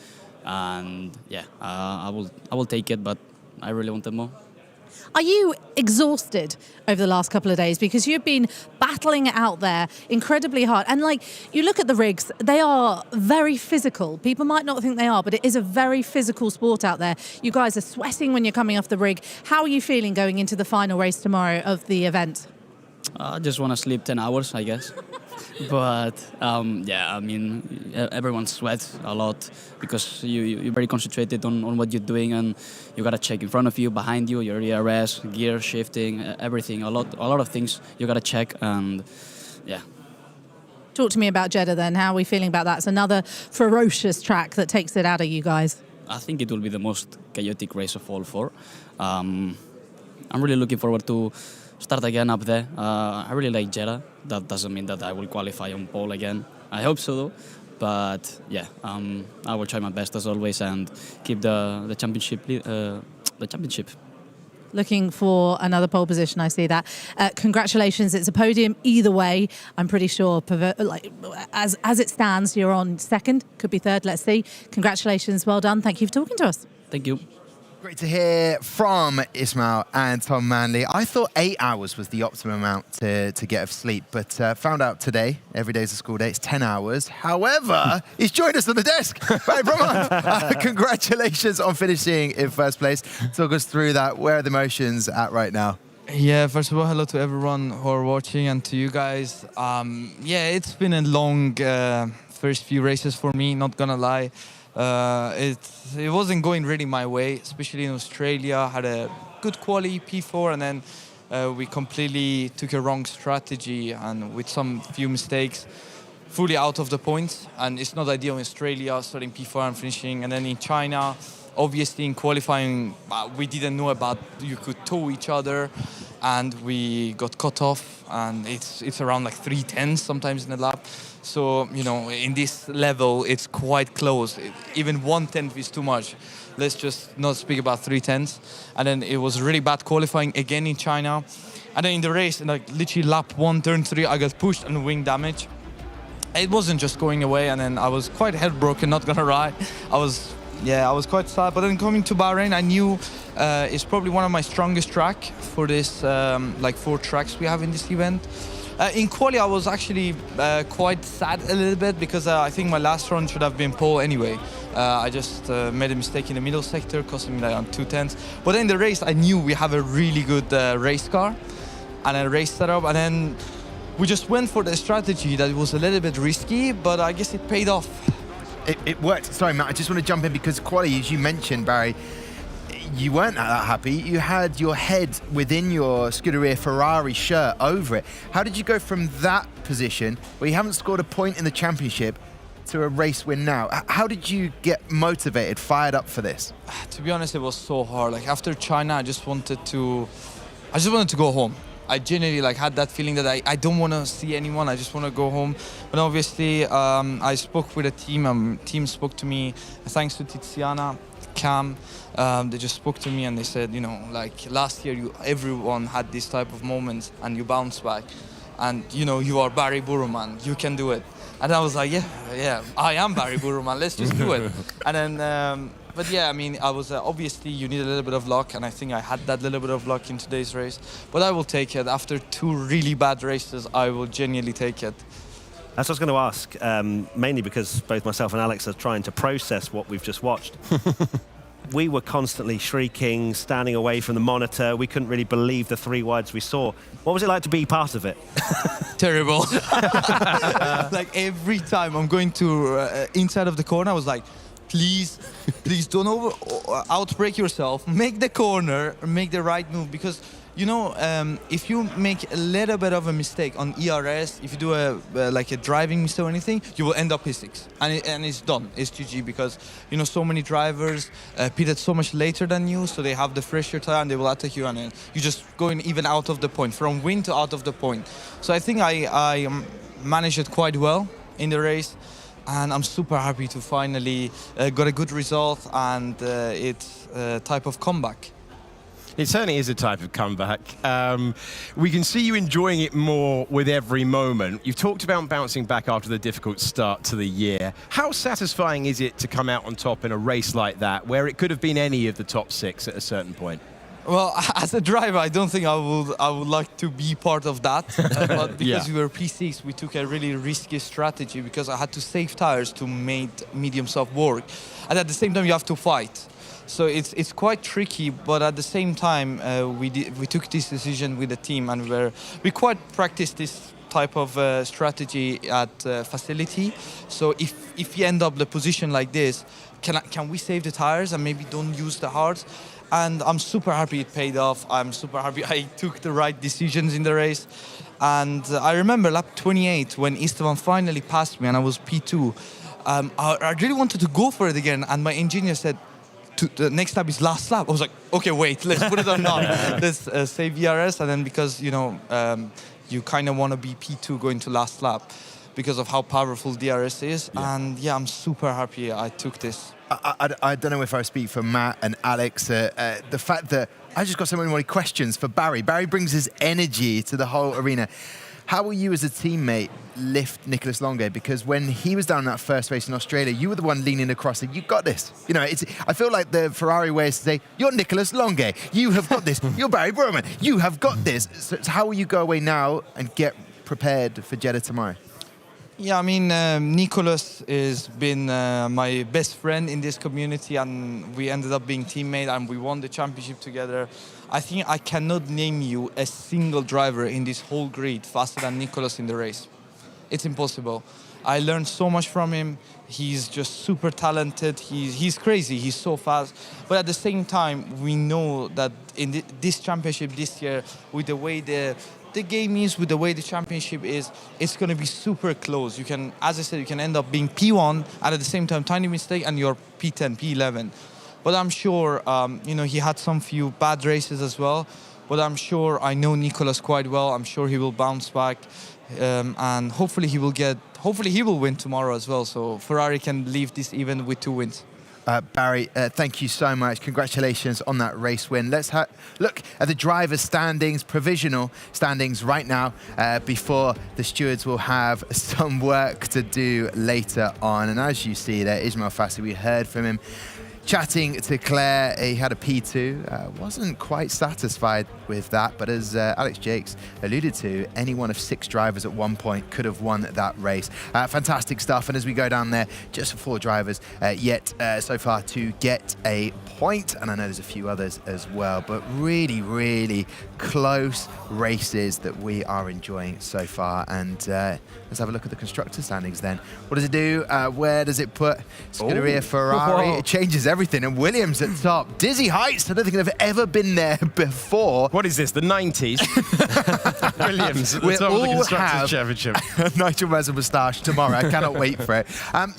And yeah, I will take it, but I really wanted more. Are you exhausted over the last couple of days? Because you've been battling it out there incredibly hard. And you look at the rigs, they are very physical. People might not think they are, but it is a very physical sport out there. You guys are sweating when you're coming off the rig. How are you feeling going into the final race tomorrow of the event? I just want to sleep 10 hours, I guess. But everyone sweats a lot because you're very concentrated on what you're doing, and you gotta check in front of you, behind you, your ERS, gear shifting, everything. A lot of things you gotta check, and yeah. Talk to me about Jeddah then. How are we feeling about that? It's another ferocious track that takes it out of you guys. I think it will be the most chaotic race of all four. I'm really looking forward to start again up there. I really like Jeddah. That doesn't mean that I will qualify on pole again. I hope so though. But yeah, I will try my best as always and keep the championship. Looking for another pole position, I see that. Congratulations, it's a podium either way. I'm pretty sure, as it stands, you're on second, could be third, let's see. Congratulations, well done. Thank you for talking to us. Thank you. Great to hear from Ismail and Tom Manley. I thought 8 hours was the optimum amount to get of sleep, but found out today, every day is a school day, it's 10 hours. However, he's joined us on the desk. Right, Brahman, congratulations on finishing in first place. Talk us through that. Where are the emotions at right now? Yeah, first of all, hello to everyone who are watching and to you guys. It's been a long first few races for me, not gonna lie. It wasn't going really my way, especially in Australia. Had a good quali P4, and then we completely took a wrong strategy, and with some few mistakes, fully out of the points. And it's not ideal in Australia, starting P4 and finishing. And then in China, obviously in qualifying, we didn't know about you could tow each other, and we got cut off. And it's around like 3/10 sometimes in the lap. So, in this level, it's quite close. Even 1/10 is too much. Let's just not speak about 3/10. And then it was really bad qualifying again in China. And then in the race, literally lap 1, turn 3, I got pushed and wing damage. It wasn't just going away, and then I was quite heartbroken, not gonna lie. I was yeah, I was quite sad. But then coming to Bahrain, I knew it's probably one of my strongest track for this, like 4 tracks we have in this event. In quali, I was actually quite sad a little bit because I think my last run should have been pole anyway. I just made a mistake in the middle sector, costing me like on 2/10. But in the race, I knew we have a really good race car and a race setup, and then we just went for the strategy that was a little bit risky, but I guess it paid off. It worked. Sorry, Matt, I just want to jump in because quali, as you mentioned, Barry, you weren't that happy. You had your head within your Scuderia Ferrari shirt over it. How did you go from that position, where you haven't scored a point in the championship, to a race win now? How did you get motivated, fired up for this? To be honest, it was so hard. Like after China, I just wanted to go home. I genuinely had that feeling that I don't want to see anyone. I just want to go home. But obviously, I spoke with a team. Team spoke to me. Thanks to Tiziana, Cam, they just spoke to me and they said, last year everyone had this type of moments and you bounce back, and you are Barry Burman, you can do it. And I was like, yeah, I am Barry Burman, let's just do it. And then, but yeah, I mean, I was obviously you need a little bit of luck, and I think I had that little bit of luck in today's race. But I will take it. After 2 really bad races, I will genuinely take it. That's what I was going to ask, mainly because both myself and Alex are trying to process what we've just watched. We were constantly shrieking, standing away from the monitor. We couldn't really believe the 3 wides we saw. What was it like to be part of it? Terrible. Like every time I'm going to inside of the corner, I was like, please don't outbrake yourself. Make the corner, make the right move, because if you make a little bit of a mistake on ERS, if you do a driving mistake or anything, you will end up P6, and it's done. It's GG, because so many drivers pitted so much later than you, so they have the fresher tire and they will attack you, and you just going even out of the point, from win to out of the point. So I think I managed it quite well in the race, and I'm super happy to finally got a good result, and it's a type of comeback. It certainly is a type of comeback. We can see you enjoying it more with every moment. You've talked about bouncing back after the difficult start to the year. How satisfying is it to come out on top in a race like that, where it could have been any of the top 6 at a certain point? Well, as a driver, I don't think I would like to be part of that. But because we were P6, we took a really risky strategy, because I had to save tires to make medium soft work. And at the same time, you have to fight. So it's quite tricky, but at the same time, we took this decision with the team, and we quite practiced this type of strategy at facility. So if you end up the position like this, can we save the tires and maybe don't use the hards? And I'm super happy it paid off. I'm super happy I took the right decisions in the race. And I remember lap 28 when Esteban finally passed me and I was P2. I really wanted to go for it again, and my engineer said, the next lap is last lap. I was like, okay, wait, let's put it on now. Let's save ERS, and then because you kind of want to be P2 going to last lap because of how powerful DRS is. Yeah. And yeah, I'm super happy I took this. I don't know if I speak for Matt and Alex. The fact that I just got so many questions for Barry. Barry brings his energy to the whole arena. How will you as a teammate lift Nicolas Longuet? Because when he was down in that first race in Australia, you were the one leaning across and you got this. I feel like the Ferrari way is to say, you're Nicolas Longuet, you have got this. You're Barry Burman, you have got this. So how will you go away now and get prepared for Jeddah tomorrow? Yeah, I mean, Nicolas has been my best friend in this community, and we ended up being teammates and we won the championship together. I think I cannot name you a single driver in this whole grid faster than Nicolas in the race. It's impossible. I learned so much from him. He's just super talented. He's crazy. He's so fast. But at the same time, we know that in this championship this year, with the way the game is, with the way the championship is, it's going to be super close. You can, as I said, you can end up being P1 and at the same time, tiny mistake, and you're P10, P11. But I'm sure, he had some few bad races as well. But I'm sure I know Nicolas quite well. I'm sure he will bounce back, and hopefully he will win tomorrow as well. So Ferrari can leave this event with 2 wins. Barry, thank you so much. Congratulations on that race win. Let's look at the driver's standings, provisional standings right now, before the stewards will have some work to do later on. And as you see there, Ismail Fassi, we heard from him. chatting to Claire. He had a P2, wasn't quite satisfied with that, but as Alex Jakes alluded to, any one of 6 drivers at one point could have won that race. Fantastic stuff, and as we go down there, just 4 drivers yet so far to get a point, and I know there's a few others as well, but really, really close races that we are enjoying so far. And let's have a look at the constructor standings then. What does it do? Where does it put Scuderia Ferrari? It changes everything, and Williams at top. Dizzy heights. I don't think they've ever been there before. What is this, the 90s? Williams at the We'll top of the all Constructors' Championship. Nigel Meza moustache tomorrow. I cannot wait for it.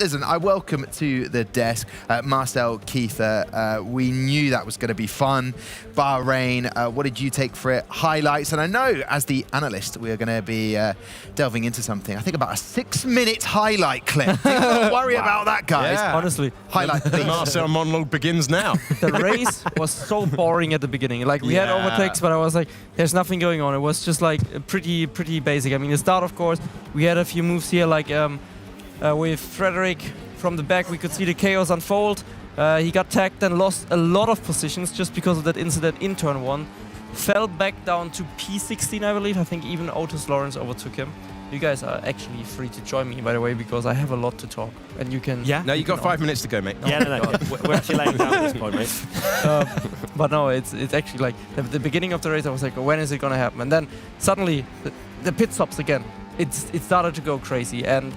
Listen, I welcome to the desk Marcel Keither. We knew that was going to be fun. Bahrain, what did you take for it? Highlights, and I know as the analyst we are going to be delving into something. I think about a 6-minute highlight clip. Do not worry about that, guys. Yeah. Honestly, highlight please. Marcel monologue begins now. The race was so boring at the beginning. Like, we had overtakes, but I was like, there's nothing going on. It was just like pretty basic. I mean, the start, of course, we had a few moves here, like with Frederick from the back, we could see the chaos unfold. He got tagged and lost a lot of positions just because of that incident in turn 1. Fell back down to P16, I believe. I think even Otis Lawrence overtook him. You guys are actually free to join me, by the way, because I have a lot to talk, and you can. Yeah. No, you got 5 minutes to go, mate. Yeah, no. We're actually laying down at this point, mate. But no, it's actually like the beginning of the race. I was like, when is it gonna happen? And then suddenly the pit stops again. It started to go crazy, and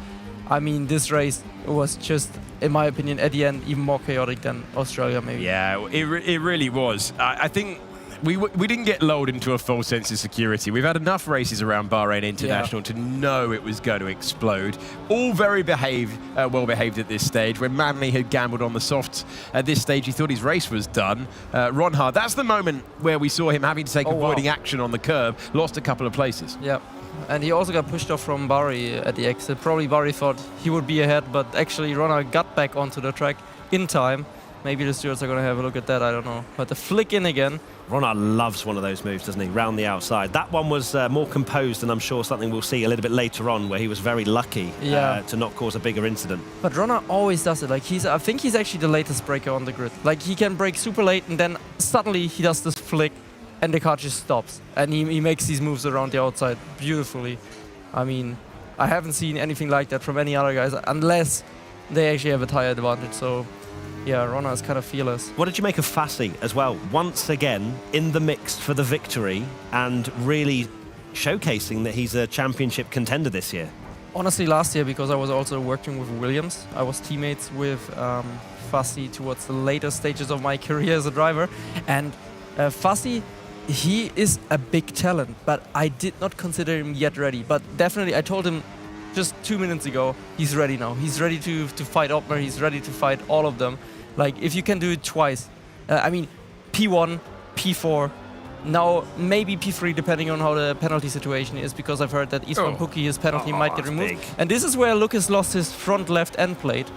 I mean, this race was just, in my opinion, at the end, even more chaotic than Australia, maybe. Yeah, it really was. I think we didn't get lulled into a false sense of security. We've had enough races around Bahrain International to know it was going to explode. All very well behaved at this stage. When Manley had gambled on the softs at this stage, he thought his race was done. Ronhaar, that's the moment where we saw him having to take avoiding action on the curb, lost a couple of places. Yeah. And he also got pushed off from Barry at the exit. Probably Barry thought he would be ahead, but actually Ronhaar got back onto the track in time. Maybe the stewards are going to have a look at that, I don't know. But the flick in again. Ronhaar loves one of those moves, doesn't he? Round the outside. That one was more composed, and I'm sure something we'll see a little bit later on, where he was very lucky to not cause a bigger incident. But Ronhaar always does it. Like, I think he's actually the latest breaker on the grid. Like, he can brake super late, and then suddenly he does this flick, and the car just stops. And he makes these moves around the outside beautifully. I mean, I haven't seen anything like that from any other guys, unless they actually have a tire advantage. So yeah, Ronhaar is kind of fearless. What did you make of Fassi as well? Once again in the mix for the victory, and really showcasing that he's a championship contender this year. Honestly, last year, because I was also working with Williams, I was teammates with Fassi towards the later stages of my career as a driver. And Fassi, he is a big talent, but I did not consider him yet ready. But definitely, I told him just 2 minutes ago, he's ready now. He's ready to fight Ottmar, he's ready to fight all of them. Like, if you can do it twice, I mean, P1, P4, now maybe P3, depending on how the penalty situation is, because I've heard that Eastman Pookie, his penalty might get removed. Big. And this is where Lucas lost his front left end plate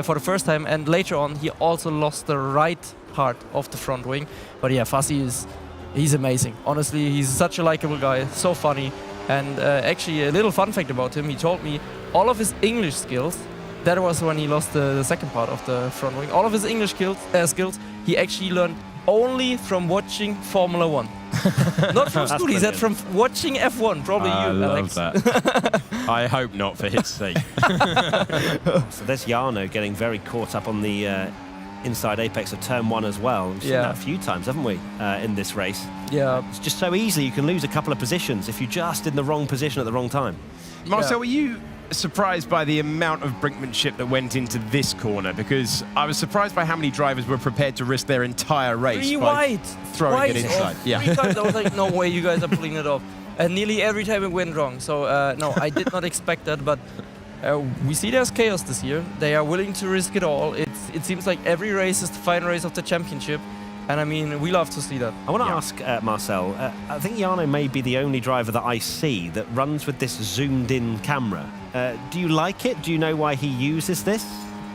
for the first time, and later on he also lost the right part of the front wing. But yeah, Fassi he's amazing. Honestly, he's such a likable guy, so funny. And actually, a little fun fact about him, he told me all of his English skills, that was when he lost the second part of the front wing, all of his English skills he actually learned only from watching Formula 1. Not from school, he said from watching F1, probably you, Alex. I love that. I hope not, for his sake. So there's Jarno getting very caught up on the inside apex of turn 1 as well. We've seen that a few times, haven't we, in this race? Yeah. It's just so easy. You can lose a couple of positions if you're just in the wrong position at the wrong time. Marcel, were you surprised by the amount of brinkmanship that went into this corner? Because I was surprised by how many drivers were prepared to risk their entire race throwing it inside. Three times I was like, no way, you guys are pulling it off. And nearly every time it went wrong. So no, I did not expect that, but we see there's chaos this year. They are willing to risk it all. It seems like every race is the final race of the championship. And I mean, we love to see that. I want to ask Marcel, I think Jarno may be the only driver that I see that runs with this zoomed-in camera. Do you like it? Do you know why he uses this?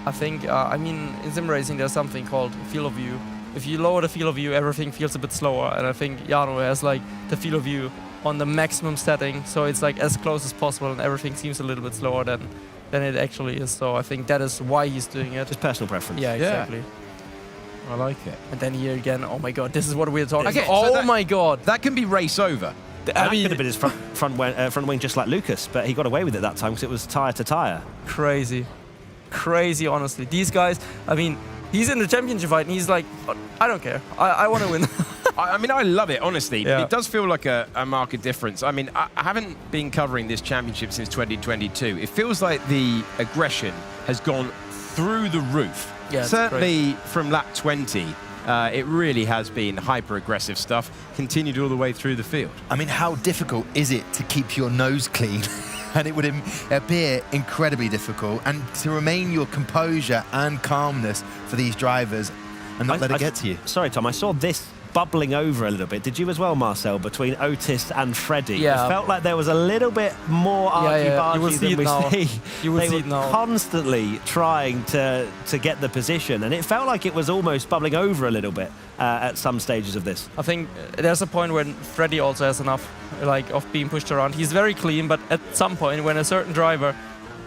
I think, I mean, in sim racing there's something called field of view. If you lower the field of view, everything feels a bit slower. And I think Jarno has like the field of view on the maximum setting, so it's like as close as possible, and everything seems a little bit slower than it actually is. So I think that is why he's doing it. Just personal preference. Yeah, exactly. I like it. And then here again, oh my God, this is what we're talking Okay, about. so Oh my God. That can be race over. That could have been his front wing just like Lucas, but he got away with it that time because it was tyre to tyre. Crazy. Crazy, honestly. These guys, I mean, he's in the championship fight and he's like, I don't care. I want to win. I mean, I love it, honestly. Yeah. It does feel like a marked difference. I mean, I haven't been covering this championship since 2022. It feels like the aggression has gone through the roof. Yeah, it's certainly from lap 20. It really has been hyper-aggressive stuff, continued all the way through the field. I mean, how difficult is it to keep your nose clean? And it would appear incredibly difficult. And to remain your composure and calmness for these drivers and not let it get to you. Sorry, Tom, I saw this bubbling over a little bit. Did you as well, Marcel, between Otis and Freddie? Yeah. It felt like there was a little bit more argy-bargy than we see. You will they see were it now. constantly trying to get the position, and it felt like it was almost bubbling over a little bit at some stages of this. I think there's a point when Freddie also has enough of being pushed around. He's very clean, but at some point when a certain driver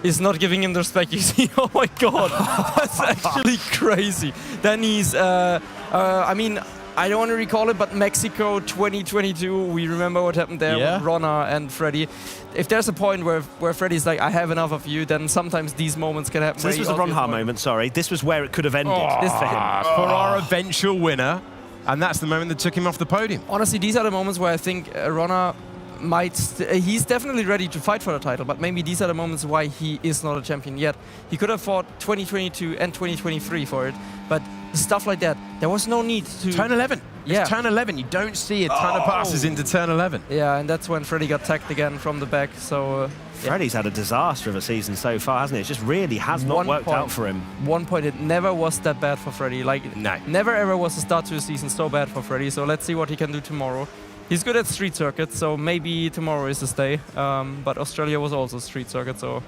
is not giving him the respect, you see, oh my God, that's actually crazy. Then he's, I mean, I don't want to recall it, but Mexico 2022, we remember what happened there with Ronhaar and Freddie. If there's a point where Freddie's like, I have enough of you, then sometimes these moments can happen. So this was the Ronhaar moment, sorry. This was where it could have ended. This for him. For our eventual winner. And that's the moment that took him off the podium. Honestly, these are the moments where I think Ronhaar might... he's definitely ready to fight for the title, but maybe these are the moments why he is not a champion yet. He could have fought 2022 and 2023 for it, but stuff like that, there was no need to... Turn 11. Yeah. It's turn 11. You don't see a ton of passes into turn 11. Yeah, and that's when Freddie got tagged again from the back, so... Freddie's had a disaster of a season so far, hasn't it? It just really has not worked out for him. 1 point, it never was that bad for Freddie. Like, never ever was the start to a season so bad for Freddie, so let's see what he can do tomorrow. He's good at street circuits, so maybe tomorrow is his day. But Australia was also street circuit, so...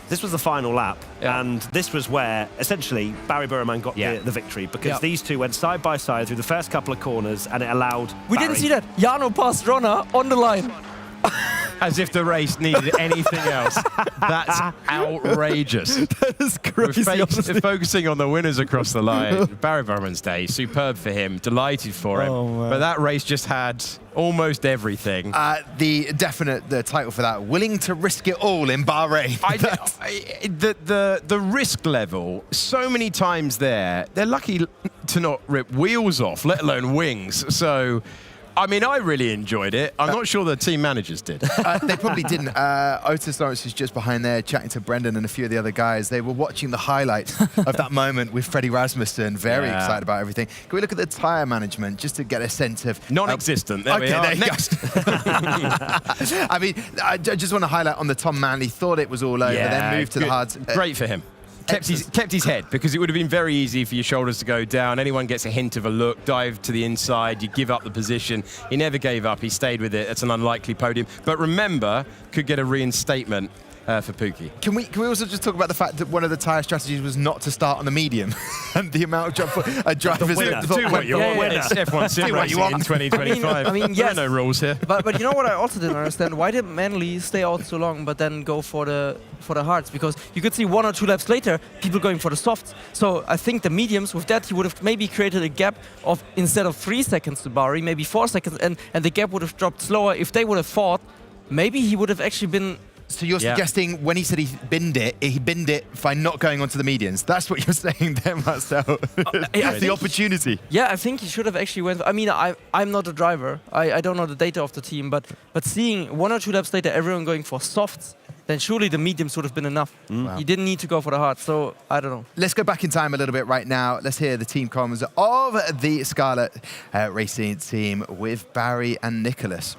This was the final lap, and this was where, essentially, Barry Burman got the victory, because these two went side by side through the first couple of corners, and it allowed We didn't see that. Jarno passed Ronhaar on the line. As if the race needed anything else. That's outrageous. That is crazy. We're focusing on the winners across the line. Barry Burman's day, superb for him, delighted for him. But that race just had almost everything. The title for that, willing to risk it all in Bahrain. The risk level, so many times there, they're lucky to not rip wheels off, let alone wings. So... I mean, I really enjoyed it. I'm not sure the team managers did. They probably didn't. Otis Lawrence was just behind there chatting to Brendan and a few of the other guys. They were watching the highlights of that moment with Freddie Rasmussen, very excited about everything. Can we look at the tyre management just to get a sense of... Non-existent. There we are. There Next. I mean, I just want to highlight on the Tom Manley, thought it was all over, then moved to the hards. Great for him. Kept his head, because it would have been very easy for your shoulders to go down. Anyone gets a hint of a look, dive to the inside, you give up the position. He never gave up, he stayed with it. It's an unlikely podium. But remember, could get a reinstatement for Pookie. Can we also just talk about the fact that one of the tyre strategies was not to start on the medium and the amount of drivers do what you want. It's F1 sim racing in 2025. I mean, yes. There are no rules here. But you know what I also didn't understand? Why did Manley stay out so long but then go for the hards? Because you could see 1 or 2 laps later, people going for the softs. So I think the mediums, with that, he would have maybe created a gap of, instead of 3 seconds to Barry, maybe 4 seconds, and the gap would have dropped slower. If they would have fought, maybe he would have actually been... So you're suggesting when he said he binned it by not going onto the medians. That's what you're saying there, Marcel. The opportunity. Yeah, I think he should have actually went... I mean, I'm not a driver. I don't know the data of the team, but seeing 1 or 2 laps later everyone going for softs, then surely the mediums would have been enough. Wow. He didn't need to go for the hard, so I don't know. Let's go back in time a little bit right now. Let's hear the team comms of the Scarlet Racing team with Barry and Nicholas.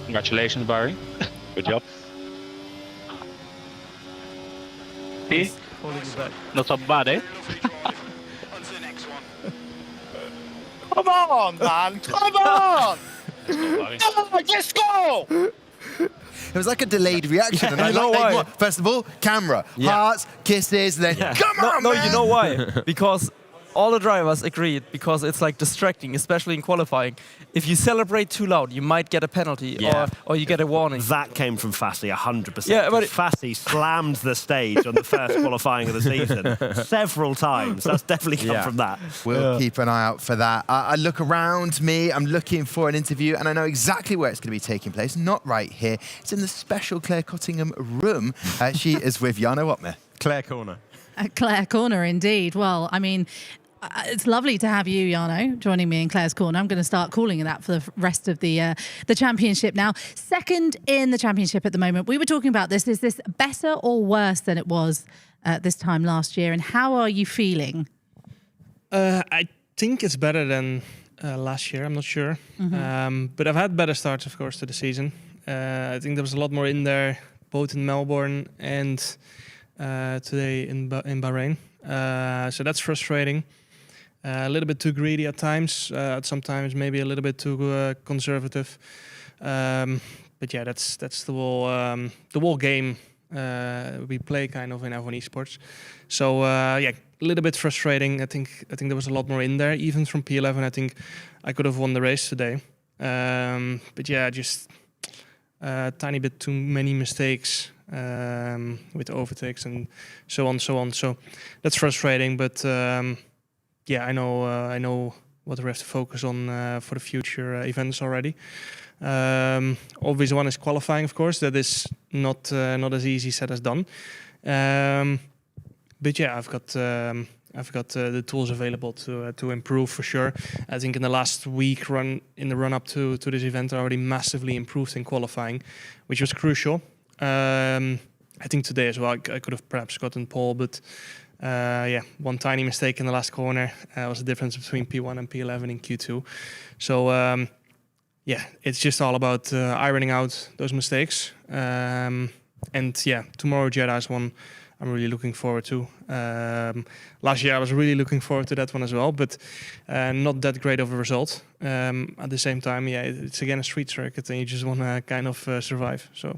Congratulations, Barry. Good job. See? Not so bad, eh? Come on, man! Come on! Let's go! It was like a delayed reaction. And you know why? First of all, camera, hearts, kisses, then come on, No, man! you know why? Because all the drivers agreed, because it's like distracting, especially in qualifying. If you celebrate too loud, you might get a penalty, or you get a warning. That came from Fassi 100%. Yeah, but Fassi slammed the stage on the first qualifying of the season several times. That's definitely come from that. We'll keep an eye out for that. I look around me, I'm looking for an interview, and I know exactly where it's going to be taking place. Not right here. It's in the special Claire Cottingham room. She is with Jarno Ottmer. Claire Corner. Claire Corner, indeed. Well, I mean, it's lovely to have you, Jarno, joining me in Claire's Corner. I'm going to start calling it that for the rest of the championship now. Second in the championship at the moment. We were talking about this. Is this better or worse than it was this time last year? And how are you feeling? I think it's better than last year. I'm not sure. But I've had better starts, of course, to the season. I think there was a lot more in there, both in Melbourne and today in Bahrain. So that's frustrating. A little bit too greedy at times. Sometimes maybe a little bit too conservative. But yeah, that's the whole game we play kind of in F1 Esports. So yeah, a little bit frustrating. I think there was a lot more in there. Even from P11, I think I could have won the race today. But yeah, just a tiny bit too many mistakes with overtakes and so on. So that's frustrating. But yeah, I know what we have to focus on for the future events already. Obvious one is qualifying, of course. That is not as easy said as done. But yeah, I've got the tools available to improve for sure. I think in the last week in the run up to this event, I already massively improved in qualifying, which was crucial. I think today as well, I could have perhaps gotten pole, but yeah, one tiny mistake in the last corner was the difference between P1 and P11 in Q2. So yeah, it's just all about ironing out those mistakes. And yeah, tomorrow Jeddah is one I'm really looking forward to. Last year I was really looking forward to that one as well, but not that great of a result. At the same time, yeah, it's again a street circuit and you just want to kind of survive. So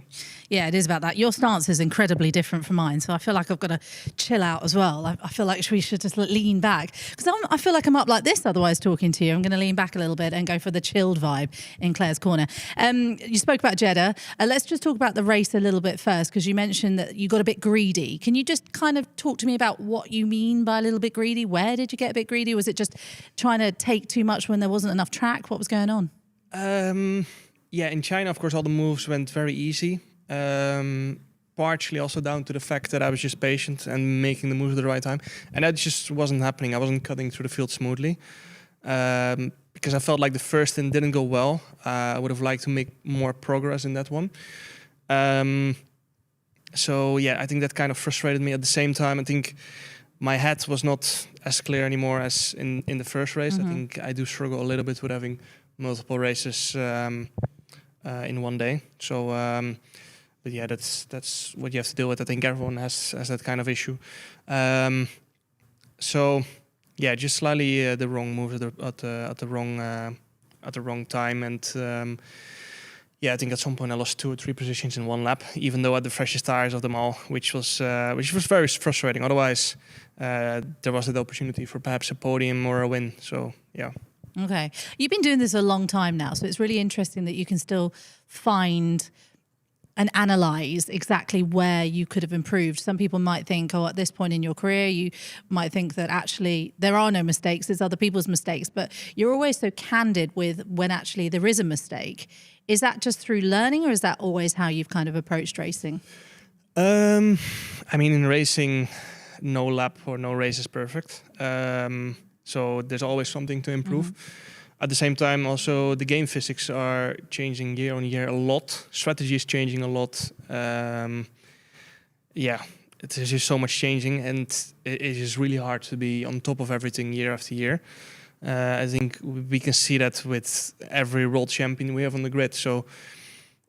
yeah, it is about that. Your stance is incredibly different from mine, so I feel like I've got to chill out as well. I feel like we should just lean back, because I feel like I'm up like this otherwise talking to you. I'm going to lean back a little bit and go for the chilled vibe in Claire's Corner. You spoke about Jeddah. Let's just talk about the race a little bit first, because you mentioned that you got a bit greedy. Can you just kind of talk to me about what you mean by a little bit greedy? Where did you get a bit greedy? Was it just trying to take too much when there wasn't enough track? What was going on? Yeah, in China, of course, all the moves went very easy. Partially also down to the fact that I was just patient and making the moves at the right time. And that just wasn't happening. I wasn't cutting through the field smoothly. Because I felt like the first stint didn't go well. I would have liked to make more progress in that one. So yeah, I think that kind of frustrated me. At the same time, I think my head was not as clear anymore as in the first race. I think I do struggle a little bit with having multiple races in one day. So, but yeah, that's what you have to deal with. I think everyone has that kind of issue. So yeah, just slightly the wrong moves at the wrong time, and yeah, I think at some point I lost 2 or 3 positions in one lap, even though I had the freshest tires of them all, which was very frustrating. Otherwise, there was the opportunity for perhaps a podium or a win. So yeah. Okay, you've been doing this a long time now, so it's really interesting that you can still find and analyze exactly where you could have improved. Some people might think, oh, at this point in your career, you might think that actually there are no mistakes, there's other people's mistakes, but you're always so candid with when actually there is a mistake. Is that just through learning, or is that always how you've kind of approached racing? I mean, in racing, no lap or no race is perfect. So there's always something to improve. At the same time, also, the game physics are changing year on year a lot. Strategy is changing a lot. Yeah, there's just so much changing, and it is really hard to be on top of everything year after year. I think we can see that with every world champion we have on the grid. So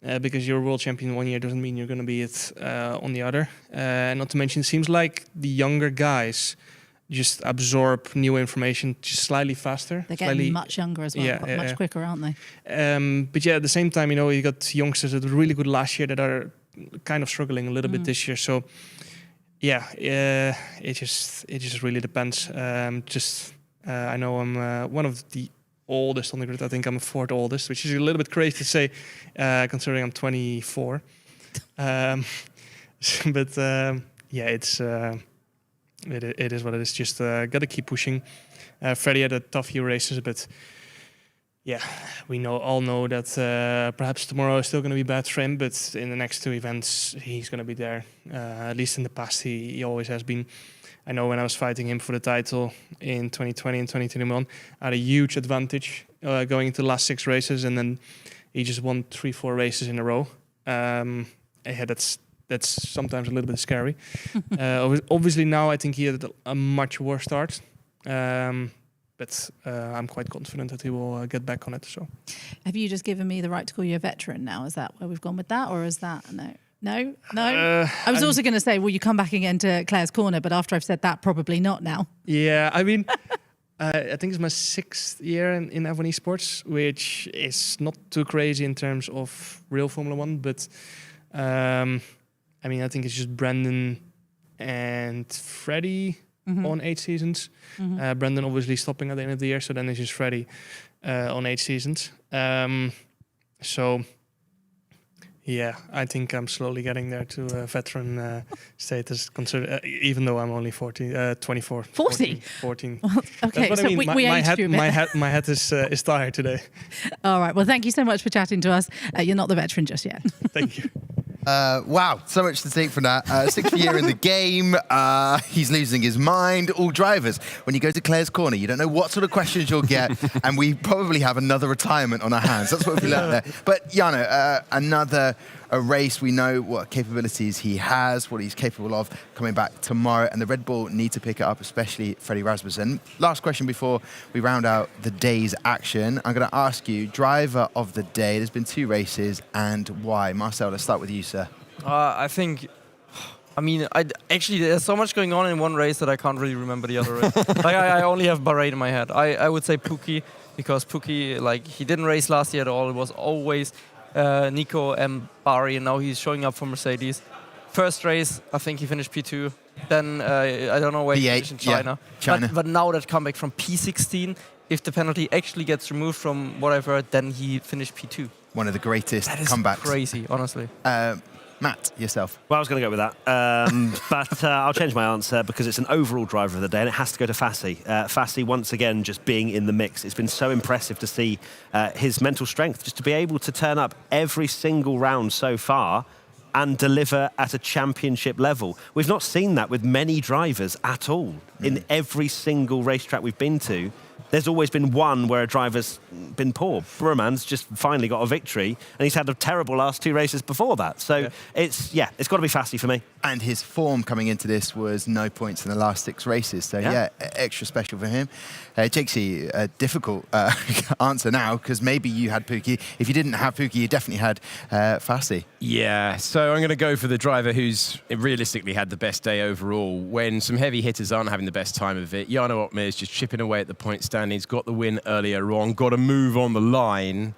because you're a world champion one year doesn't mean you're going to be it on the other. Not to mention, it seems like the younger guys just absorb new information just slightly faster. They're getting much younger as well, much quicker, aren't they? But yeah, at the same time, you got youngsters that were really good last year that are kind of struggling a little bit this year. So Yeah, it just really depends. I know I'm one of the oldest on the grid. I think I'm 4th oldest, which is a little bit crazy to say, considering I'm 24. But yeah, it is what it is. Just got to keep pushing. Freddie had a tough few races, but yeah, we all know that perhaps tomorrow is still going to be bad for him, but in the next 2 events, he's going to be there. At least in the past, he always has been. I know when I was fighting him for the title in 2020 and 2021, I had a huge advantage going into the last 6 races, and then he just won 3-4 races in a row. Yeah, that's sometimes a little bit scary. Obviously now I think he had a much worse start. But I'm quite confident that he will get back on it. So, have you just given me the right to call you a veteran now? Is that where we've gone with that, or is that no? I was also going to say, will you come back again to Claire's Corner? But after I've said that, probably not now. Yeah, I mean, I think it's my 6th year in F1 Esports, which is not too crazy in terms of real Formula 1. But I mean, I think it's just Brandon and Freddie. On 8 seasons. Brandon obviously stopping at the end of the year, so then it's just Freddie on 8 seasons. So yeah, I think I'm slowly getting there to veteran status, even though I'm only 24. 40? 14. Okay, so I mean. My head is tired today. All right, well, thank you so much for chatting to us. You're not the veteran just yet. Thank you. Wow, so much to take from that. 6th year in the game, he's losing his mind. All drivers, when you go to Claire's Corner, you don't know what sort of questions you'll get, and we probably have another retirement on our hands. That's what we learned there. But Jarno, another race, we know what capabilities he has, what he's capable of coming back tomorrow, and the Red Bull need to pick it up, especially Freddie Rasmussen. Last question before we round out the day's action. I'm going to ask you, driver of the day, there's been 2 races, and why? Marcel, let's start with you, sir. I mean, actually, there's so much going on in one race that I can't really remember the other race. I only have Bahrain in my head. I would say Pookie, because Pookie, he didn't race last year at all. It was always Nico and Barry, and now he's showing up for Mercedes. First race, I think he finished P2. Then I don't know where he finished in China. Yeah, China. But now that comeback from P16, if the penalty actually gets removed from what I've heard, then he finished P2. One of the greatest comebacks. That is crazy, honestly. Matt, yourself. Well, I was going to go with that, but I'll change my answer because it's an overall driver of the day, and it has to go to Fassi. Fassi, once again, just being in the mix. It's been so impressive to see his mental strength, just to be able to turn up every single round so far and deliver at a championship level. We've not seen that with many drivers at all. In every single racetrack we've been to, there's always been one where a driver's been poor. Burman's just finally got a victory, and he's had a terrible last 2 races before that. So it's got to be Fassi for me. And his form coming into this was no points in the last 6 races. So yeah, extra special for him. Jakesy, a difficult answer now, because maybe you had Pookie. If you didn't have Pookie, you definitely had Fassi. Yeah, so I'm going to go for the driver who's realistically had the best day overall. When some heavy hitters aren't having the best time of it, Jarno Opmeer is just chipping away at the point standings, got the win earlier on, got a move on the line.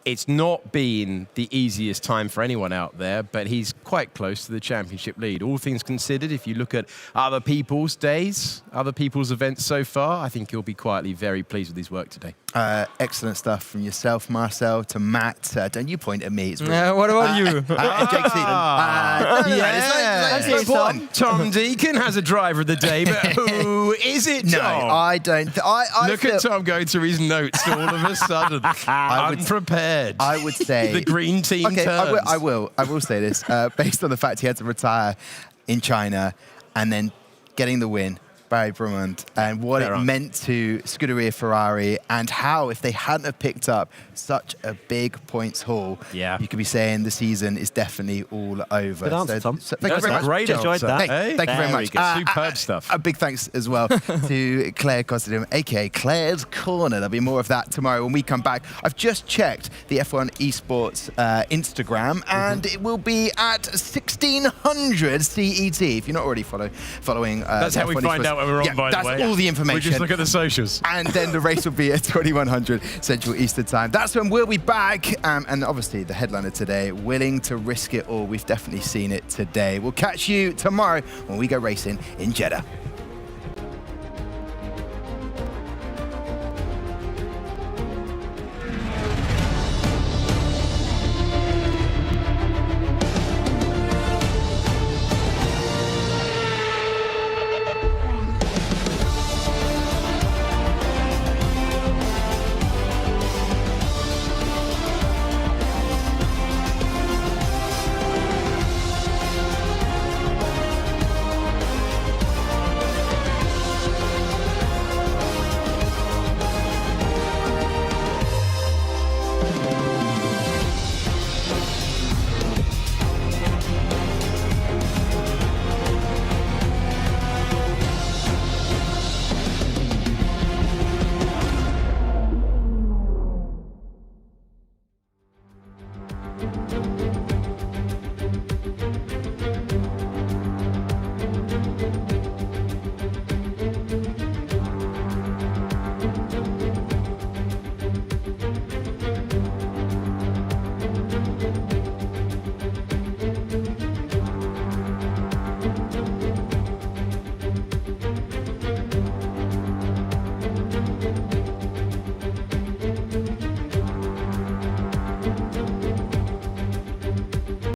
It's not been the easiest time for anyone out there, but he's quite close to the championship lead. All things considered, if you look at other people's days, other people's events so far, I think he'll be quietly very pleased with his work today. Excellent stuff from yourself, Marcel, to Matt. Don't you point at me. It's really what about you? It's not important. Tom Deacon has a driver of the day, but who is it, Tom? No, I don't. Look at Tom going through his notes all of a sudden. Unprepared. I would say the green team turns. I will say this based on the fact he had to retire in China and then getting the win, Barry Brumand, and what it meant to Scuderia Ferrari, and how if they hadn't have picked up such a big points haul, you could be saying the season is definitely all over. Good answer, Tom. Thank you very much. Great answer. Thank you very much. Superb stuff. A big thanks as well to Claire Costidim, aka Claire's Corner. There'll be more of that tomorrow when we come back. I've just checked the F1 Esports Instagram, and it will be at 1600 CET. If you're not already following, that's how we find out when we're on, by the way. That's all the information. We just look at the socials. And then the race will be at 2100 Central Eastern Time. That's when we'll be back. And obviously the headliner today, willing to risk it all. We've definitely seen it today. We'll catch you tomorrow when we go racing in Jeddah.